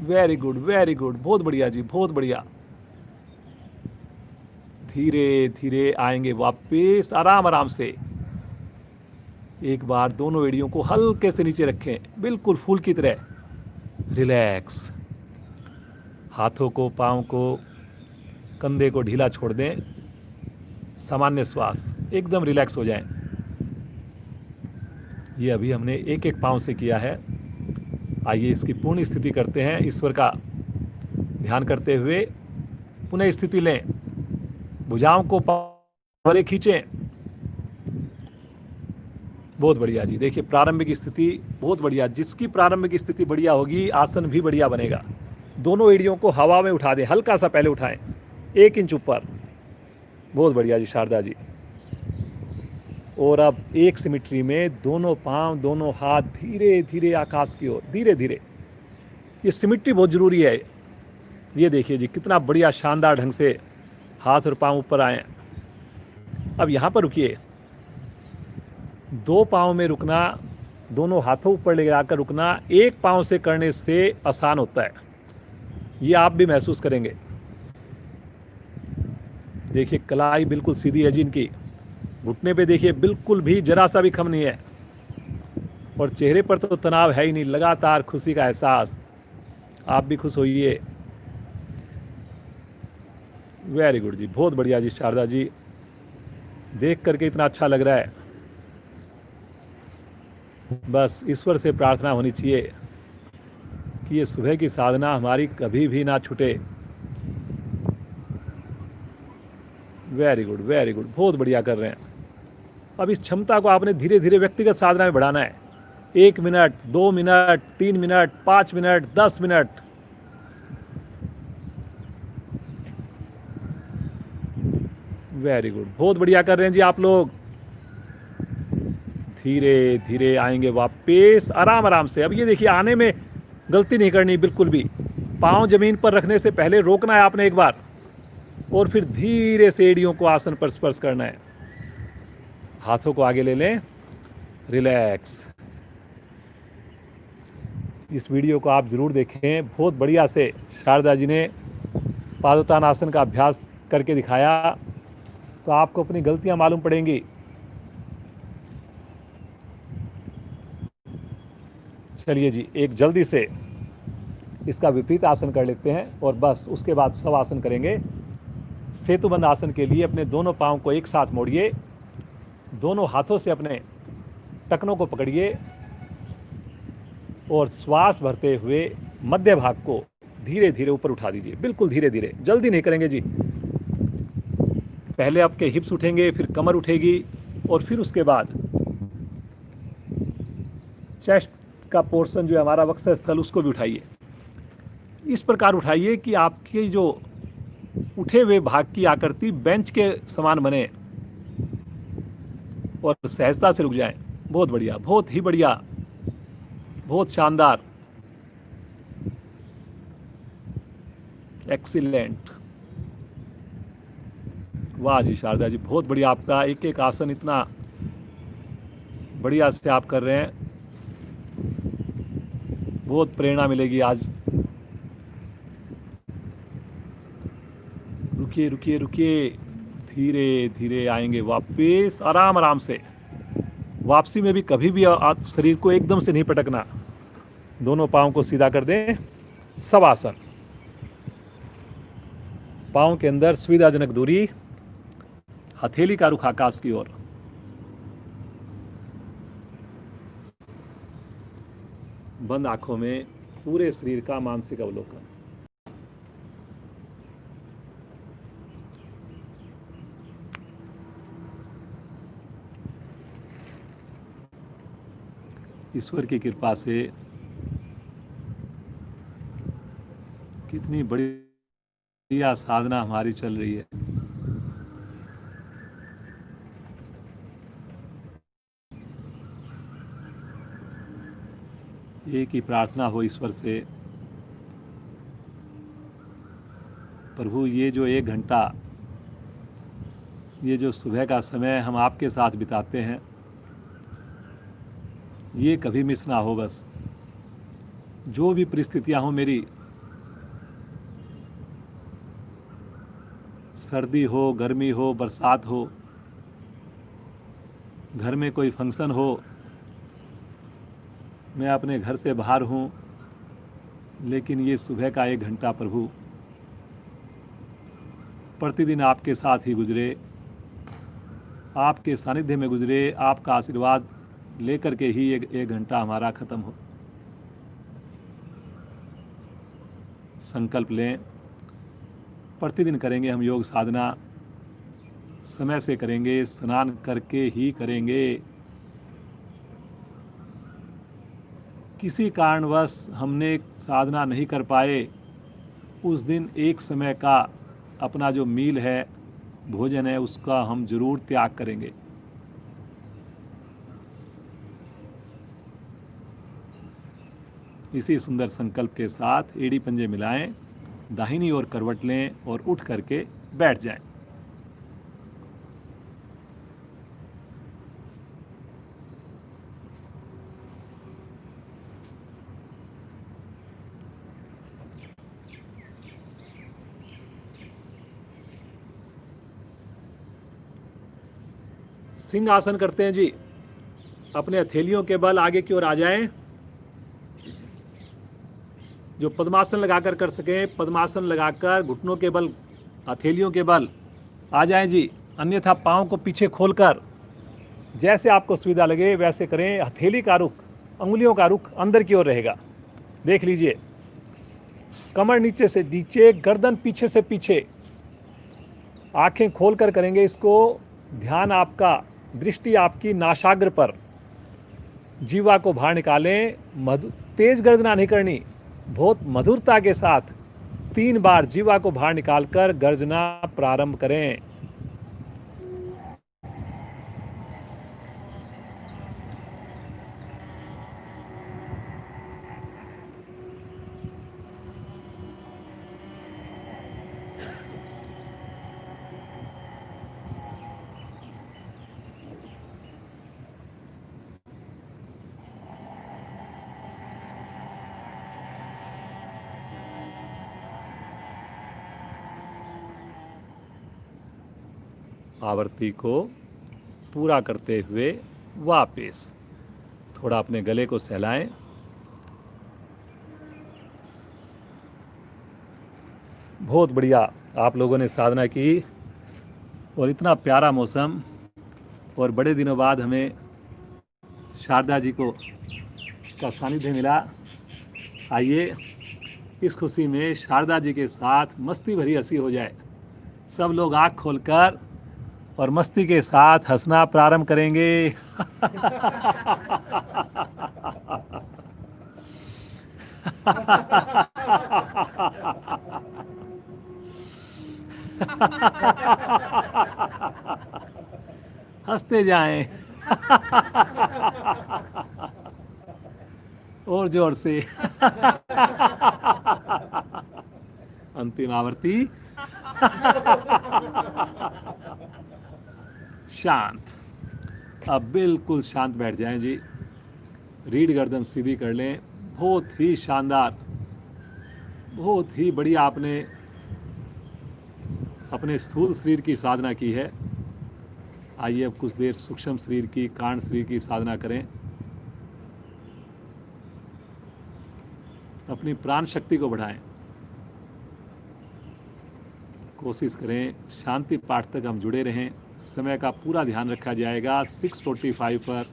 वेरी गुड, वेरी गुड, बहुत बढ़िया जी, बहुत बढ़िया। धीरे धीरे आएंगे वापस, आराम आराम से। एक बार दोनों एड़ियों को हल्के से नीचे रखें, बिल्कुल फूल की तरह। रिलैक्स। हाथों को, पाँव को, कंधे को ढीला छोड़ दें। सामान्य श्वास, एकदम रिलैक्स हो जाएं। ये अभी हमने एक एक पाँव से किया है। आइए इसकी पूर्ण स्थिति करते हैं। ईश्वर का ध्यान करते हुए पुनः स्थिति लें, भुजाओं को परे खींचें। बहुत बढ़िया जी। देखिए प्रारंभिक स्थिति बहुत बढ़िया। जिसकी प्रारंभिक स्थिति बढ़िया होगी आसन भी बढ़िया बनेगा। दोनों एड़ियों को हवा में उठा दें, हल्का सा पहले उठाएं, 1 इंच ऊपर। बहुत बढ़िया जी शारदा जी। और अब एक सिमिट्री में दोनों पांव, दोनों हाथ धीरे धीरे आकाश की ओर, धीरे धीरे। ये सिमिट्री बहुत जरूरी है। ये देखिए जी कितना बढ़िया शानदार ढंग से हाथ और पांव ऊपर आए। अब यहाँ पर रुकिए। 2 पाँव में रुकना, दोनों हाथों ऊपर ले जाकर रुकना एक पाँव से करने से आसान होता है। ये आप भी महसूस करेंगे। देखिए कलाई बिल्कुल सीधी है जी इनकी। घुटने पे देखिए बिल्कुल भी जरा सा भी कम नहीं है। और चेहरे पर तो तनाव है ही नहीं, लगातार खुशी का एहसास। आप भी खुश होइए। वेरी गुड जी, बहुत बढ़िया जी शारदा जी। देख करके इतना अच्छा लग रहा है। बस ईश्वर से प्रार्थना होनी चाहिए कि ये सुबह की साधना हमारी कभी भी ना छूटे। वेरी गुड, वेरी गुड, बहुत बढ़िया कर रहे हैं। अब इस क्षमता को आपने धीरे धीरे व्यक्तिगत साधना में बढ़ाना है। 1 minute, 2 minute, 3 minute, 5 minute, 10 minute. Very good, बहुत बढ़िया कर रहे हैं जी आप लोग। धीरे धीरे आएंगे वापस आराम आराम से। अब ये देखिए आने में गलती नहीं करनी बिल्कुल भी। पाँव जमीन पर रखने से पहले रोकना है आपने एक बार, और फिर धीरे से एड़ियों को आसन पर स्पर्श करना है। हाथों को आगे ले लें, रिलैक्स। इस वीडियो को आप जरूर देखें। बहुत बढ़िया से शारदा जी ने पादोत्तान आसन का अभ्यास करके दिखाया, तो आपको अपनी गलतियां मालूम पड़ेंगी। चलिए जी, एक जल्दी से इसका विपरीत आसन कर लेते हैं और बस उसके बाद सब आसन करेंगे। सेतुबंध आसन के लिए अपने दोनों पांव को एक साथ मोड़िए, दोनों हाथों से अपने टखनों को पकड़िए और श्वास भरते हुए मध्य भाग को धीरे धीरे ऊपर उठा दीजिए। बिल्कुल धीरे धीरे, जल्दी नहीं करेंगे जी। पहले आपके हिप्स उठेंगे, फिर कमर उठेगी और फिर उसके बाद चेस्ट का पोर्शन जो है हमारा वक्ष स्थल, उसको भी उठाइए। इस प्रकार उठाइए कि आपके जो उठे हुए भाग की आकृति बेंच के समान बने और सहजता से रुक जाएं। बहुत बढ़िया, बहुत ही बढ़िया, बहुत शानदार, एक्सीलेंट। वाह जी शारदा जी, बहुत बढ़िया। आपका एक एक आसन इतना बढ़िया से आप कर रहे हैं। बहुत प्रेरणा मिलेगी आज। रुकिए रुकिए रुकिए, धीरे धीरे आएंगे वापस आराम आराम से। वापसी में भी कभी भी शरीर को एकदम से नहीं पटकना। दोनों पाँव को सीधा कर दें। सब आसन, पाँव के अंदर सुविधाजनक दूरी, हथेली का रुख आकाश की ओर। बंद आंखों में पूरे शरीर का मानसिक अवलोकन। ईश्वर की कृपा से कितनी बढ़िया साधना हमारी चल रही है। एक ही प्रार्थना हो ईश्वर से, प्रभु ये जो 1 घंटा, ये जो सुबह का समय हम आपके साथ बिताते हैं, ये कभी मिस ना हो। बस जो भी परिस्थितियां हो मेरी, सर्दी हो, गर्मी हो, बरसात हो, घर में कोई फंक्शन हो, मैं अपने घर से बाहर हूँ, लेकिन ये सुबह का 1 घंटा प्रभु प्रतिदिन आपके साथ ही गुजरे, आपके सानिध्य में गुजरे, आपका आशीर्वाद लेकर के ही एक घंटा हमारा ख़त्म हो। संकल्प लें, प्रतिदिन करेंगे हम योग साधना, समय से करेंगे, स्नान करके ही करेंगे। किसी कारणवश हमने साधना नहीं कर पाए, उस दिन एक समय का अपना जो मील है, भोजन है, उसका हम जरूर त्याग करेंगे। इसी सुंदर संकल्प के साथ एड़ी पंजे मिलाएं, दाहिनी ओर करवट लें और उठ करके बैठ जाएं। सिंहासन करते हैं जी। अपने हथेलियों के बल आगे की ओर आ जाएं। जो पद्मासन लगाकर कर सकें, पद्मासन लगाकर घुटनों के बल, हथेलियों के बल आ जाएं जी। अन्यथा पाँव को पीछे खोलकर जैसे आपको सुविधा लगे वैसे करें। हथेली का रुख, अंगुलियों का रुख अंदर की ओर रहेगा। देख लीजिए, कमर नीचे से नीचे, गर्दन पीछे से पीछे। आंखें खोलकर करेंगे इसको। ध्यान आपका, दृष्टि आपकी नासाग्र पर। जीवा को बाहर निकालें। तेज गर्जना नहीं करनी, बहुत मधुरता के साथ 3 बार जीवा को बाहर निकालकर गर्जना प्रारंभ करें। आवृत्ति को पूरा करते हुए वापस थोड़ा अपने गले को सहलाएं। बहुत बढ़िया आप लोगों ने साधना की और इतना प्यारा मौसम, और बड़े दिनों बाद हमें शारदा जी को का सानिध्य मिला। आइए इस खुशी में शारदा जी के साथ मस्ती भरी हंसी हो जाए। सब लोग आँख खोलकर और मस्ती के साथ हंसना प्रारंभ करेंगे। हंसते जाएं। और जोर से। अंतिम आवृत्ति। शांत। अब बिल्कुल शांत बैठ जाएं जी। रीढ़ गर्दन सीधी कर लें। बहुत ही शानदार, बहुत ही बढ़िया आपने अपने स्थूल शरीर की साधना की है। आइए अब कुछ देर सूक्ष्म शरीर की, कारण शरीर की साधना करें। अपनी प्राण शक्ति को बढ़ाएं। कोशिश करें शांति पाठ तक हम जुड़े रहें। समय का पूरा ध्यान रखा जाएगा। 6:45 पर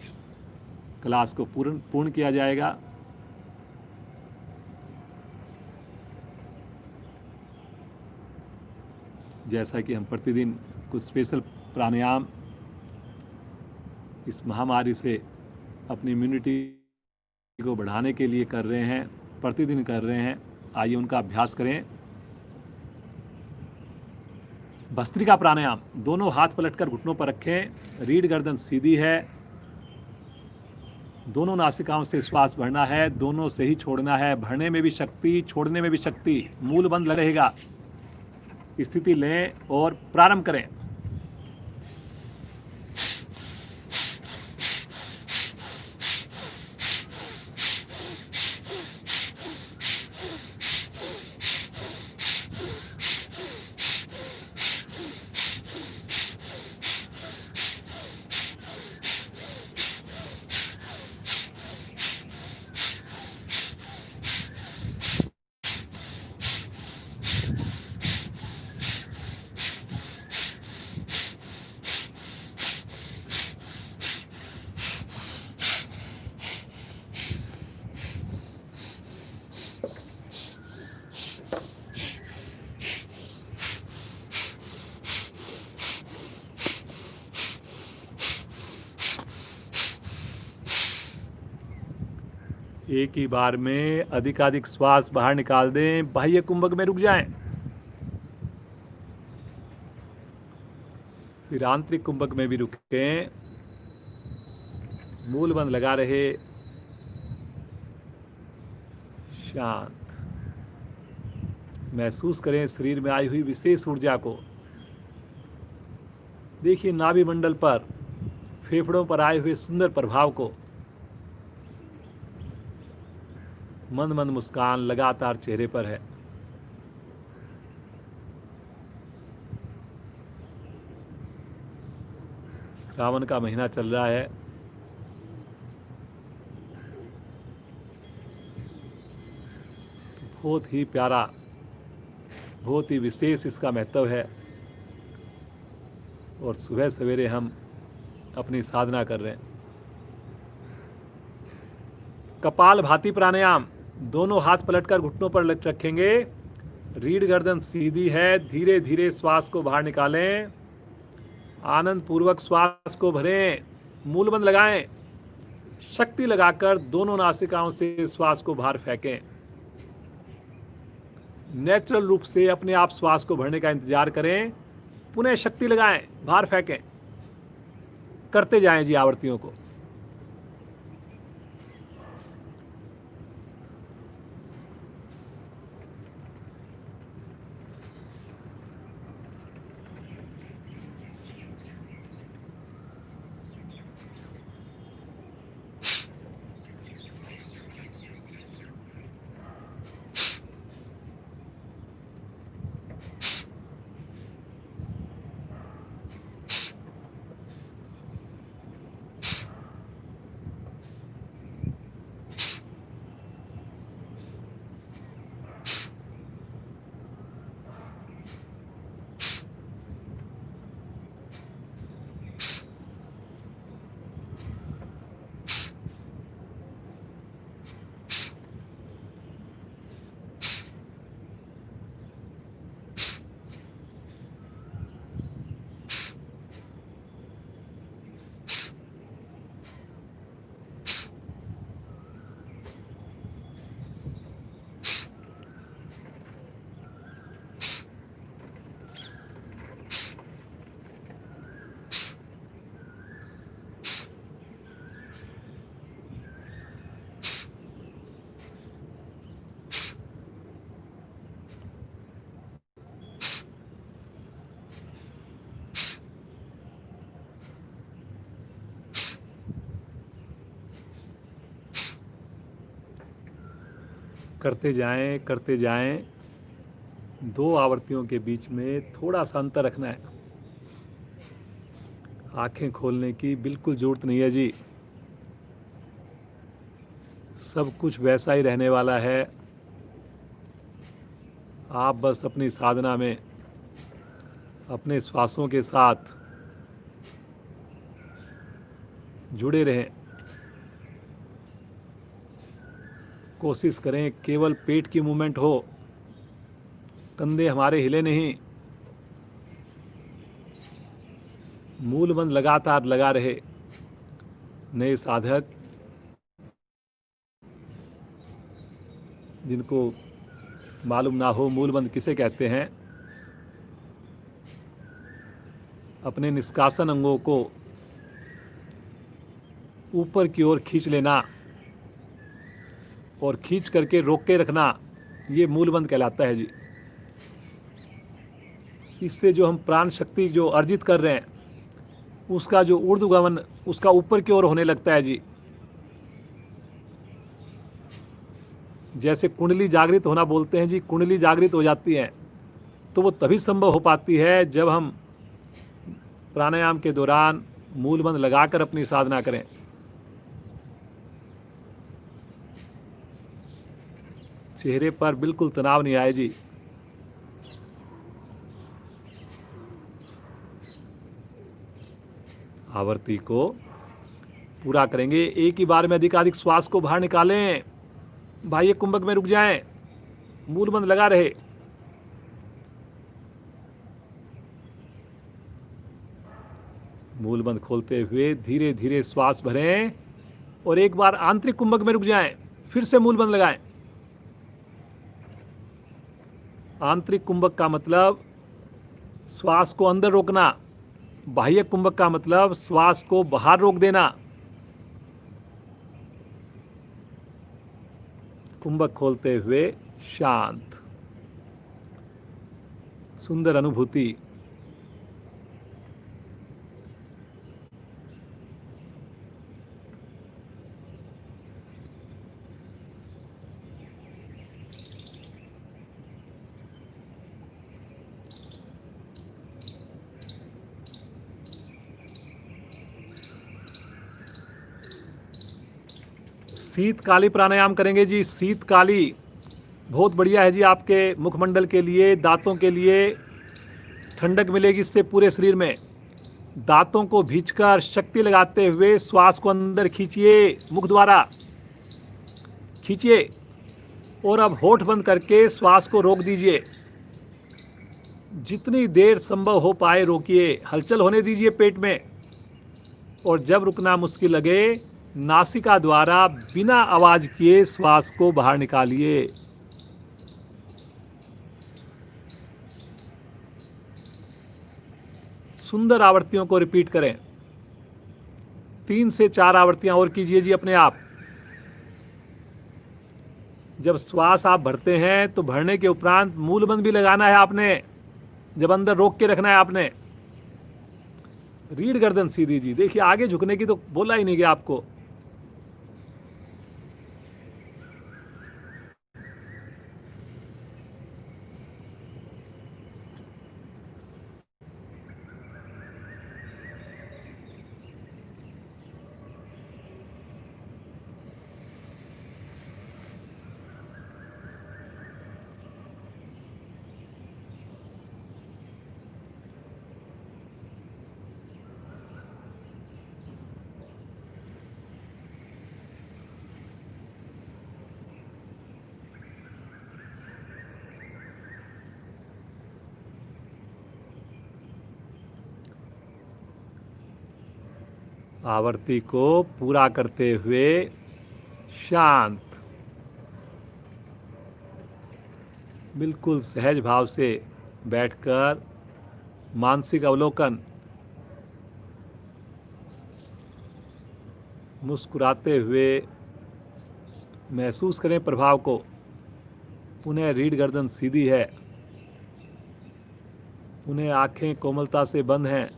क्लास को पूर्ण किया जाएगा। जैसा कि हम प्रतिदिन कुछ स्पेशल प्राणायाम इस महामारी से अपनी इम्यूनिटी को बढ़ाने के लिए कर रहे हैं, प्रतिदिन कर रहे हैं। आइए उनका अभ्यास करें। भस्त्रिका प्राणायाम। दोनों हाथ पलटकर घुटनों पर रखें। रीढ़ गर्दन सीधी है। दोनों नासिकाओं से श्वास भरना है, दोनों से ही छोड़ना है। भरने में भी शक्ति, छोड़ने में भी शक्ति। मूल बंद रहेगा। स्थिति लें और प्रारंभ करें। एक ही बार में अधिकाधिक श्वास बाहर निकाल दें, बाह्य कुंभक में रुक जाएं, फिर आंतरिक कुंभक में भी रुकें, मूल बंद लगा रहे, शांत। महसूस करें शरीर में आई हुई विशेष ऊर्जा को। देखिए नाभि मंडल पर, फेफड़ों पर आए हुए सुंदर प्रभाव को। मंद मंद मुस्कान लगातार चेहरे पर है। श्रावण का महीना चल रहा है। तो बहुत ही प्यारा, बहुत ही विशेष इसका महत्व है। और सुबह सवेरे हम अपनी साधना कर रहे हैं। कपाल भाती प्राणायाम, दोनों हाथ पलटकर घुटनों पर रखेंगे। रीढ़ गर्दन सीधी है, धीरे धीरे श्वास को बाहर निकालें, आनंद पूर्वक श्वास को भरें, मूल बंद लगाएं, शक्ति लगाकर दोनों नासिकाओं से श्वास को बाहर फेंकें। नेचुरल रूप से अपने आप श्वास को भरने का इंतजार करें, पुनः शक्ति लगाएं, बाहर फेंकें, करते जाएं जी आवृत्तियों को। करते जाएं, करते जाएं। दो आवृत्तियों के बीच में थोड़ा सा अंतर रखना है। आंखें खोलने की बिल्कुल जरूरत नहीं है जी, सब कुछ वैसा ही रहने वाला है। आप बस अपनी साधना में अपने श्वासों के साथ जुड़े रहें। कोशिश करें केवल पेट की मूवमेंट हो, कंधे हमारे हिले नहीं, मूल बंद लगातार लगा रहे। नए साधक जिनको मालूम ना हो मूल बंद किसे कहते हैं, अपने निष्कासन अंगों को ऊपर की ओर खींच लेना और खींच करके रोक के रखना, ये मूल बंद कहलाता है जी। इससे जो हम प्राण शक्ति जो अर्जित कर रहे हैं, उसका जो ऊर्ध्वगमन उसका ऊपर की ओर होने लगता है जी। जैसे कुंडली जागृत होना बोलते हैं जी, कुंडली जागृत हो जाती है तो वो तभी संभव हो पाती है जब हम प्राणायाम के दौरान मूल बंद लगाकर अपनी साधना करें। चेहरे पर बिल्कुल तनाव नहीं आए जी। आवृत्ति को पूरा करेंगे। एक ही बार में अधिकाधिक श्वास को बाहर निकालें, बाह्य कुंभक में रुक जाएं, मूल बंद लगा रहे। मूल बंद खोलते हुए धीरे धीरे श्वास भरें और एक बार आंतरिक कुंभक में रुक जाएं। फिर से मूल बंध लगाएं। आंतरिक कुंभक का मतलब श्वास को अंदर रोकना, बाह्य कुंभक का मतलब श्वास को बाहर रोक देना। कुंभक खोलते हुए शांत, सुंदर अनुभूति। शीतकाली प्राणायाम करेंगे जी। शीतकाली बहुत बढ़िया है जी, आपके मुखमंडल के लिए, दांतों के लिए ठंडक मिलेगी इससे पूरे शरीर में। दांतों को भींचकर शक्ति लगाते हुए श्वास को अंदर खींचिए, मुख द्वारा खींचिए, और अब होठ बंद करके श्वास को रोक दीजिए। जितनी देर संभव हो पाए रोकिए, हलचल होने दीजिए पेट में। और जब रुकना मुश्किल लगे, नासिका द्वारा बिना आवाज किए श्वास को बाहर निकालिए। सुंदर आवर्तियों को रिपीट करें। 3 से 4 आवर्तियां और कीजिए जी अपने आप। जब श्वास आप भरते हैं तो भरने के उपरांत मूलबंध भी लगाना है आपने, जब अंदर रोक के रखना है आपने। रीढ़ गर्दन सीधी जी। देखिए आगे झुकने की तो बोला ही नहीं गया आपको। आवर्ती को पूरा करते हुए शांत, बिल्कुल सहज भाव से बैठकर मानसिक अवलोकन, मुस्कुराते हुए महसूस करें प्रभाव को। पुनः रीढ़ गर्दन सीधी है, पुनः आंखें कोमलता से बंद हैं।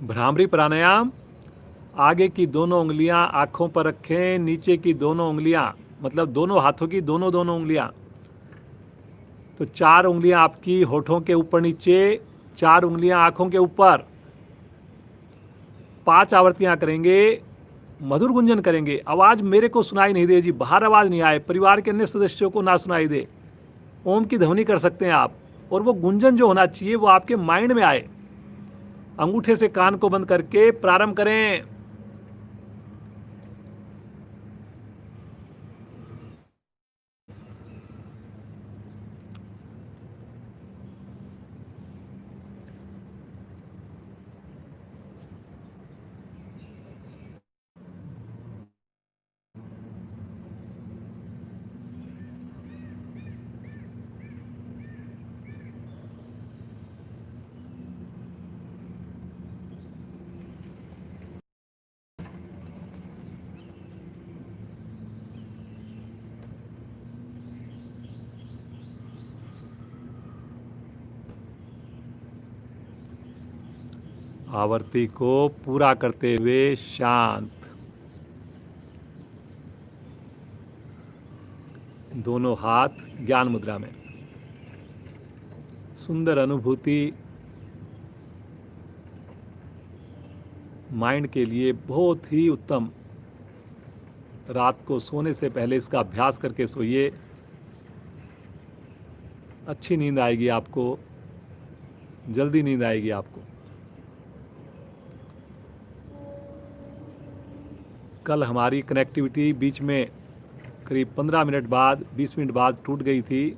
भ्रामरी प्राणायाम। आगे की दोनों उंगलियां आंखों पर रखें, नीचे की दोनों उंगलियां, मतलब दोनों हाथों की दोनों उंगलियां। तो 4 उंगलियां आपकी होठों के ऊपर नीचे, 4 उंगलियां आंखों के ऊपर। 5 आवर्तियां करेंगे, मधुर गुंजन करेंगे। आवाज मेरे को सुनाई नहीं दे जी, बाहर आवाज नहीं आए, परिवार के अन्य सदस्यों को ना सुनाई दे। ओम की ध्वनि कर सकते हैं आप, और वो गुंजन जो होना चाहिए वो आपके माइंड में आए। अंगूठे से कान को बंद करके प्रारंभ करें। आवर्ती को पूरा करते हुए शांत, दोनों हाथ ज्ञान मुद्रा में। सुंदर अनुभूति, माइंड के लिए बहुत ही उत्तम। रात को सोने से पहले इसका अभ्यास करके सोइए, अच्छी नींद आएगी आपको, जल्दी नींद आएगी आपको। कल हमारी कनेक्टिविटी बीच में करीब 15 मिनट बाद 20 मिनट बाद टूट गई थी,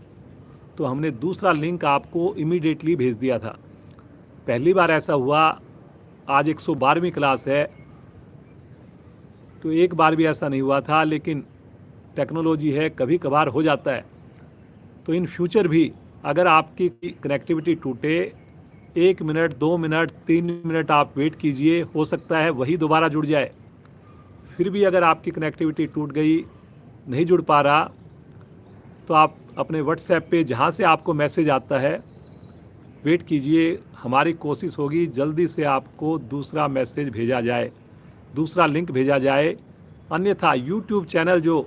तो हमने दूसरा लिंक आपको इमीडिएटली भेज दिया था। पहली बार ऐसा हुआ, आज 112वीं क्लास है, तो एक बार भी ऐसा नहीं हुआ था, लेकिन टेक्नोलॉजी है, कभी कभार हो जाता है। तो इन फ्यूचर भी अगर आपकी कनेक्टिविटी टूटे, 1 मिनट 2 मिनट 3 मिनट आप वेट कीजिए, हो सकता है वही दोबारा जुड़ जाए। फिर भी अगर आपकी कनेक्टिविटी टूट गई, नहीं जुड़ पा रहा, तो आप अपने व्हाट्सएप पे जहाँ से आपको मैसेज आता है वेट कीजिए, हमारी कोशिश होगी जल्दी से आपको दूसरा मैसेज भेजा जाए, दूसरा लिंक भेजा जाए। अन्यथा यूट्यूब चैनल जो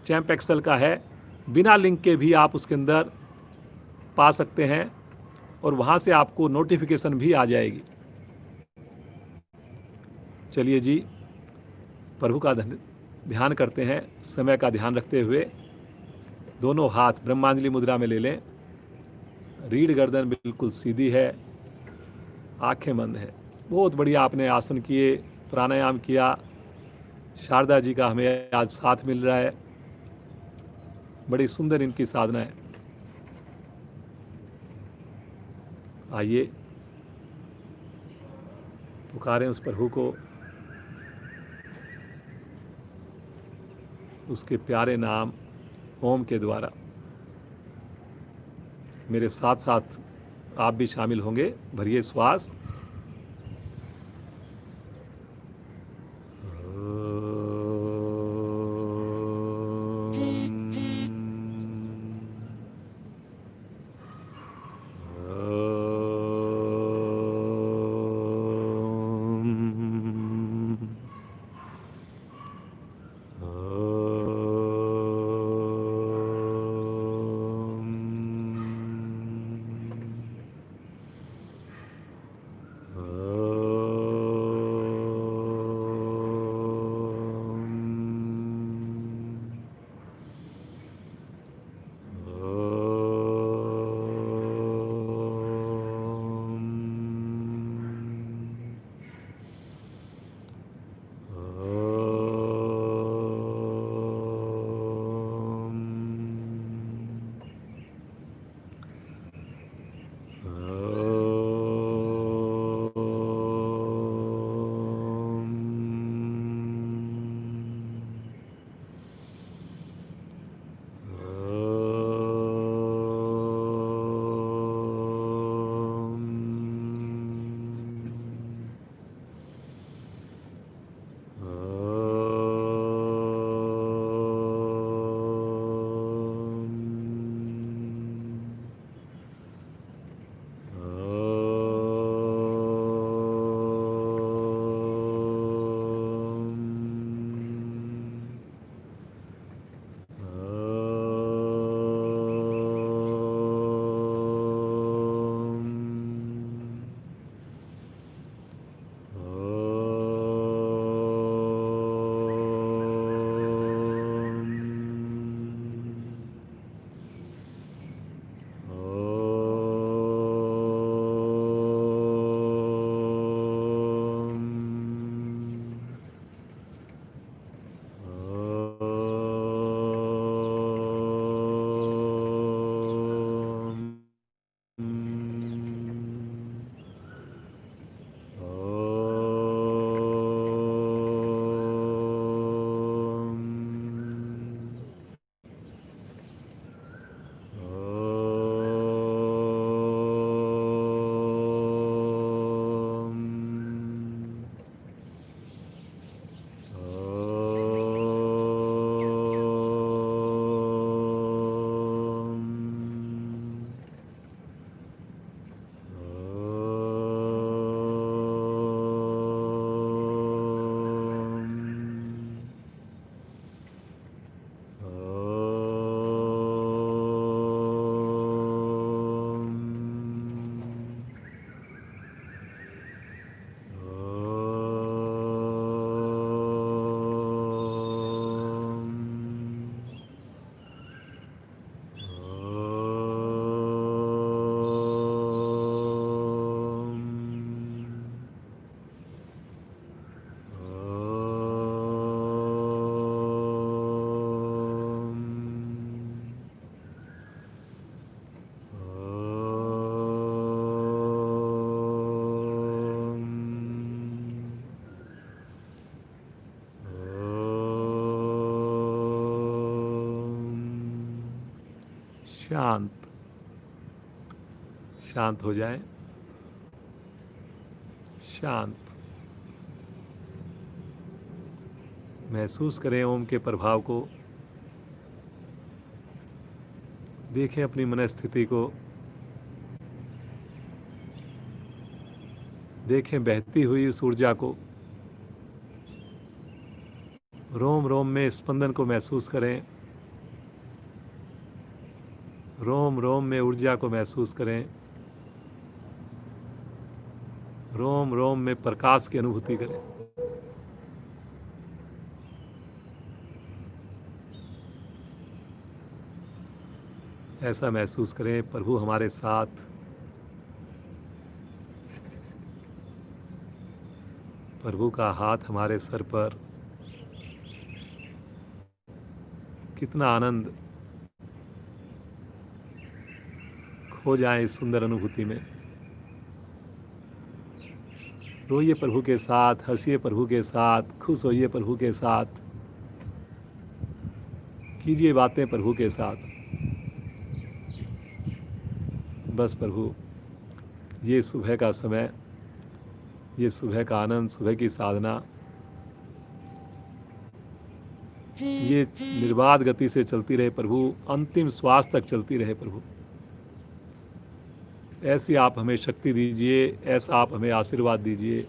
चैंप एक्सेल का है, बिना लिंक के भी आप उसके अंदर पा सकते हैं और वहाँ से आपको नोटिफिकेशन भी आ जाएगी। चलिए जी, प्रभु का ध्यान करते हैं, समय का ध्यान रखते हुए। दोनों हाथ ब्रह्मांजलि मुद्रा में ले लें, रीढ़ गर्दन बिल्कुल सीधी है, आंखें बंद हैं। बहुत बढ़िया आपने आसन किए, प्राणायाम किया। शारदा जी का हमें आज साथ मिल रहा है, बड़ी सुंदर इनकी साधना है। आइए पुकारें उस प्रभु को, उसके प्यारे नाम ओम के द्वारा। मेरे साथ साथ आप भी शामिल होंगे। भरिए श्वास। शांत शांत हो जाएं, शांत। महसूस करें ओम के प्रभाव को, देखें अपनी मनस्थिति को, देखें बहती हुई उस ऊर्जा को, रोम रोम में स्पंदन को महसूस करें, रोम रोम में ऊर्जा को महसूस करें, रोम रोम में प्रकाश की अनुभूति करें। ऐसा महसूस करें प्रभु हमारे साथ, प्रभु का हाथ हमारे सर पर। कितना आनंद खो जाए इस सुंदर अनुभूति में। रोइए प्रभु के साथ, हंसिए प्रभु के साथ, खुश होइए प्रभु के साथ, कीजिए बातें प्रभु के साथ। बस प्रभु, ये सुबह का समय, ये सुबह का आनंद, सुबह की साधना, ये निर्बाध गति से चलती रहे प्रभु, अंतिम श्वास तक चलती रहे प्रभु। ऐसी आप हमें शक्ति दीजिए, ऐसा आप हमें आशीर्वाद दीजिए।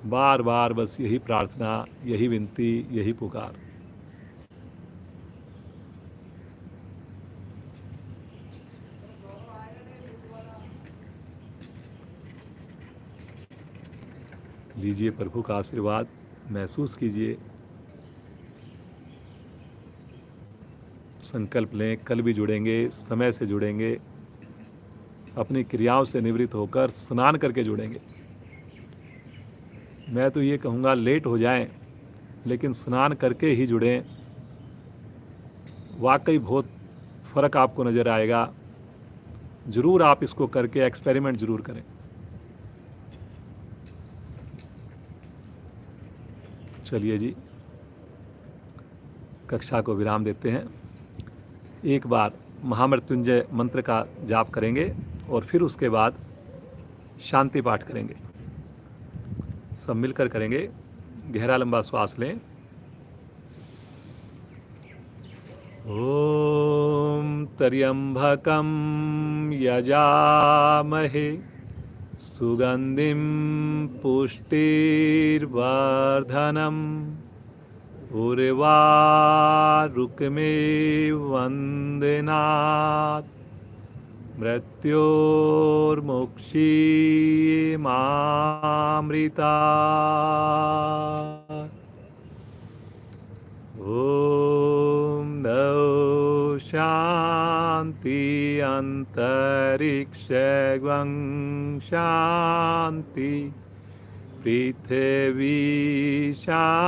बार बार बस यही प्रार्थना, यही विनती, यही पुकार। लीजिए प्रभु का आशीर्वाद, महसूस कीजिए। संकल्प लें, कल भी जुड़ेंगे, समय से जुड़ेंगे, अपनी क्रियाओं से निवृत्त होकर स्नान करके जुड़ेंगे। मैं तो ये कहूँगा लेट हो जाएं, लेकिन स्नान करके ही जुड़ें। वाकई बहुत फ़र्क आपको नज़र आएगा। ज़रूर आप इसको करके एक्सपेरिमेंट ज़रूर करें। चलिए जी, कक्षा को विराम देते हैं। एक बार महामृत्युंजय मंत्र का जाप करेंगे और फिर उसके बाद शांति पाठ करेंगे। सब मिलकर करेंगे। गहरा लंबा श्वास लें। ओम त्र्यंबकं यजामहे सुगंधिं पुष्टिर्वर्धनम् उर्वारुकमेव वंदनात् मृत्योर्मुक्षीयमामृतात्। ओम नमो शांति अंतरिक्षं शांति पृथ्वी शांतिरापा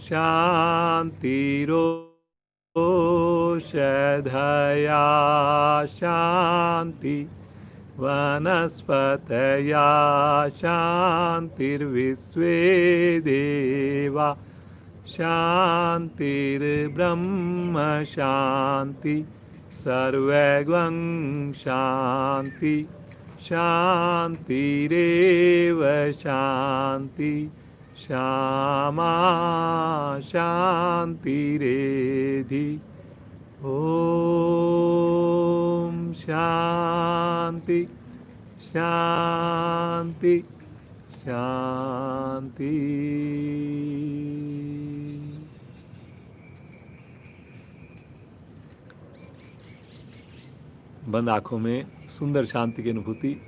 शांतिरोषधया शांति वनस्पतया शांतिर्विश्वे देवा शांतिर्ब्रह्म शांति सर्वगं शांति शांतिरेव शांति श्यामा शांतिरेधि। ओम शांति शांति शांति। बंद आँखों में सुंदर शांति की अनुभूति।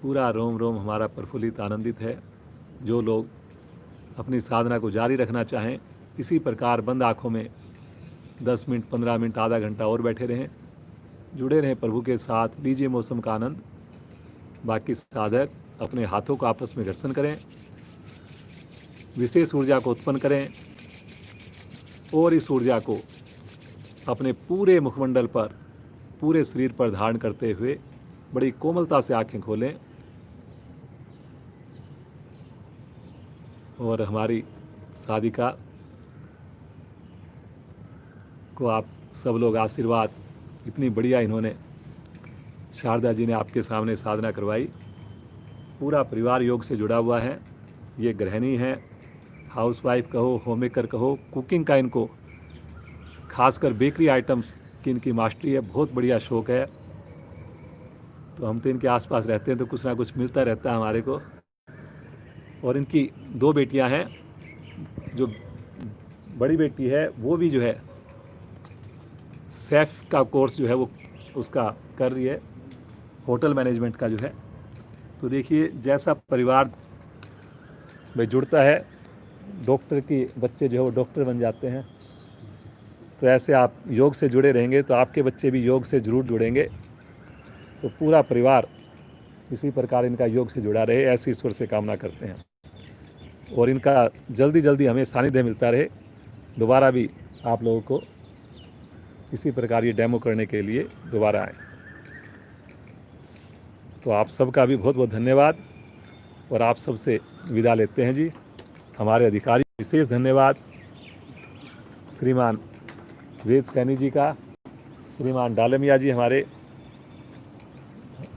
पूरा रोम रोम हमारा प्रफुल्लित आनंदित है। जो लोग अपनी साधना को जारी रखना चाहें, इसी प्रकार बंद आँखों में 10 मिनट, 15 मिनट, आधा घंटा और बैठे रहें, जुड़े रहें प्रभु के साथ, लीजिए मौसम का आनंद। बाकी साधक अपने हाथों को आपस में घर्षण करें, विशेष ऊर्जा को उत्पन्न करें और इस ऊर्जा को अपने पूरे मुखमंडल पर, पूरे शरीर पर धारण करते हुए बड़ी कोमलता से आंखें खोलें। और हमारी साधिका को आप सब लोग आशीर्वाद, इतनी बढ़िया इन्होंने शारदा जी ने आपके सामने साधना करवाई। पूरा परिवार योग से जुड़ा हुआ है। ये गृहिणी है, हाउसवाइफ कहो, होममेकर कहो, कुकिंग का इनको खासकर बेकरी आइटम्स की इनकी मास्टरी है, बहुत बढ़िया शौक है। तो हम तो इनके आसपास रहते हैं तो कुछ ना कुछ मिलता रहता है हमारे को। और इनकी 2 बेटियां हैं। जो बड़ी बेटी है वो भी जो है शेफ़ का कोर्स जो है वो उसका कर रही है, होटल मैनेजमेंट का जो है। तो देखिए जैसा परिवार में जुड़ता है, डॉक्टर की बच्चे जो है वो डॉक्टर बन जाते हैं। तो ऐसे आप योग से जुड़े रहेंगे तो आपके बच्चे भी योग से ज़रूर जुड़ेंगे। तो पूरा परिवार इसी प्रकार इनका योग से जुड़ा रहे, ऐसी ईश्वर से कामना करते हैं। और इनका जल्दी जल्दी हमें सानिध्य मिलता रहे। दोबारा भी आप लोगों को इसी प्रकार ये डेमो करने के लिए दोबारा आए। तो आप सबका भी बहुत बहुत धन्यवाद और आप सबसे विदा लेते हैं जी। हमारे अधिकारी विशेष धन्यवाद श्रीमान वेद सैनी जी का, श्रीमान डालमिया जी हमारे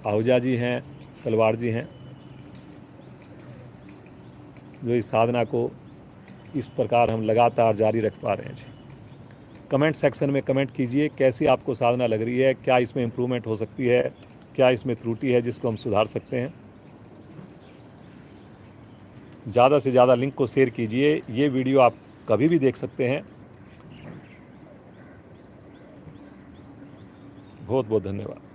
आहूजा जी हैं, तलवार जी हैं, जो इस साधना को इस प्रकार हम लगातार जारी रख पा रहे हैं जी। कमेंट सेक्शन में कमेंट कीजिए कैसी आपको साधना लग रही है, क्या इसमें इम्प्रूवमेंट हो सकती है, क्या इसमें त्रुटि है जिसको हम सुधार सकते हैं। ज़्यादा से ज़्यादा लिंक को शेयर कीजिए। ये वीडियो आप कभी भी देख सकते हैं। बहुत बहुत धन्यवाद।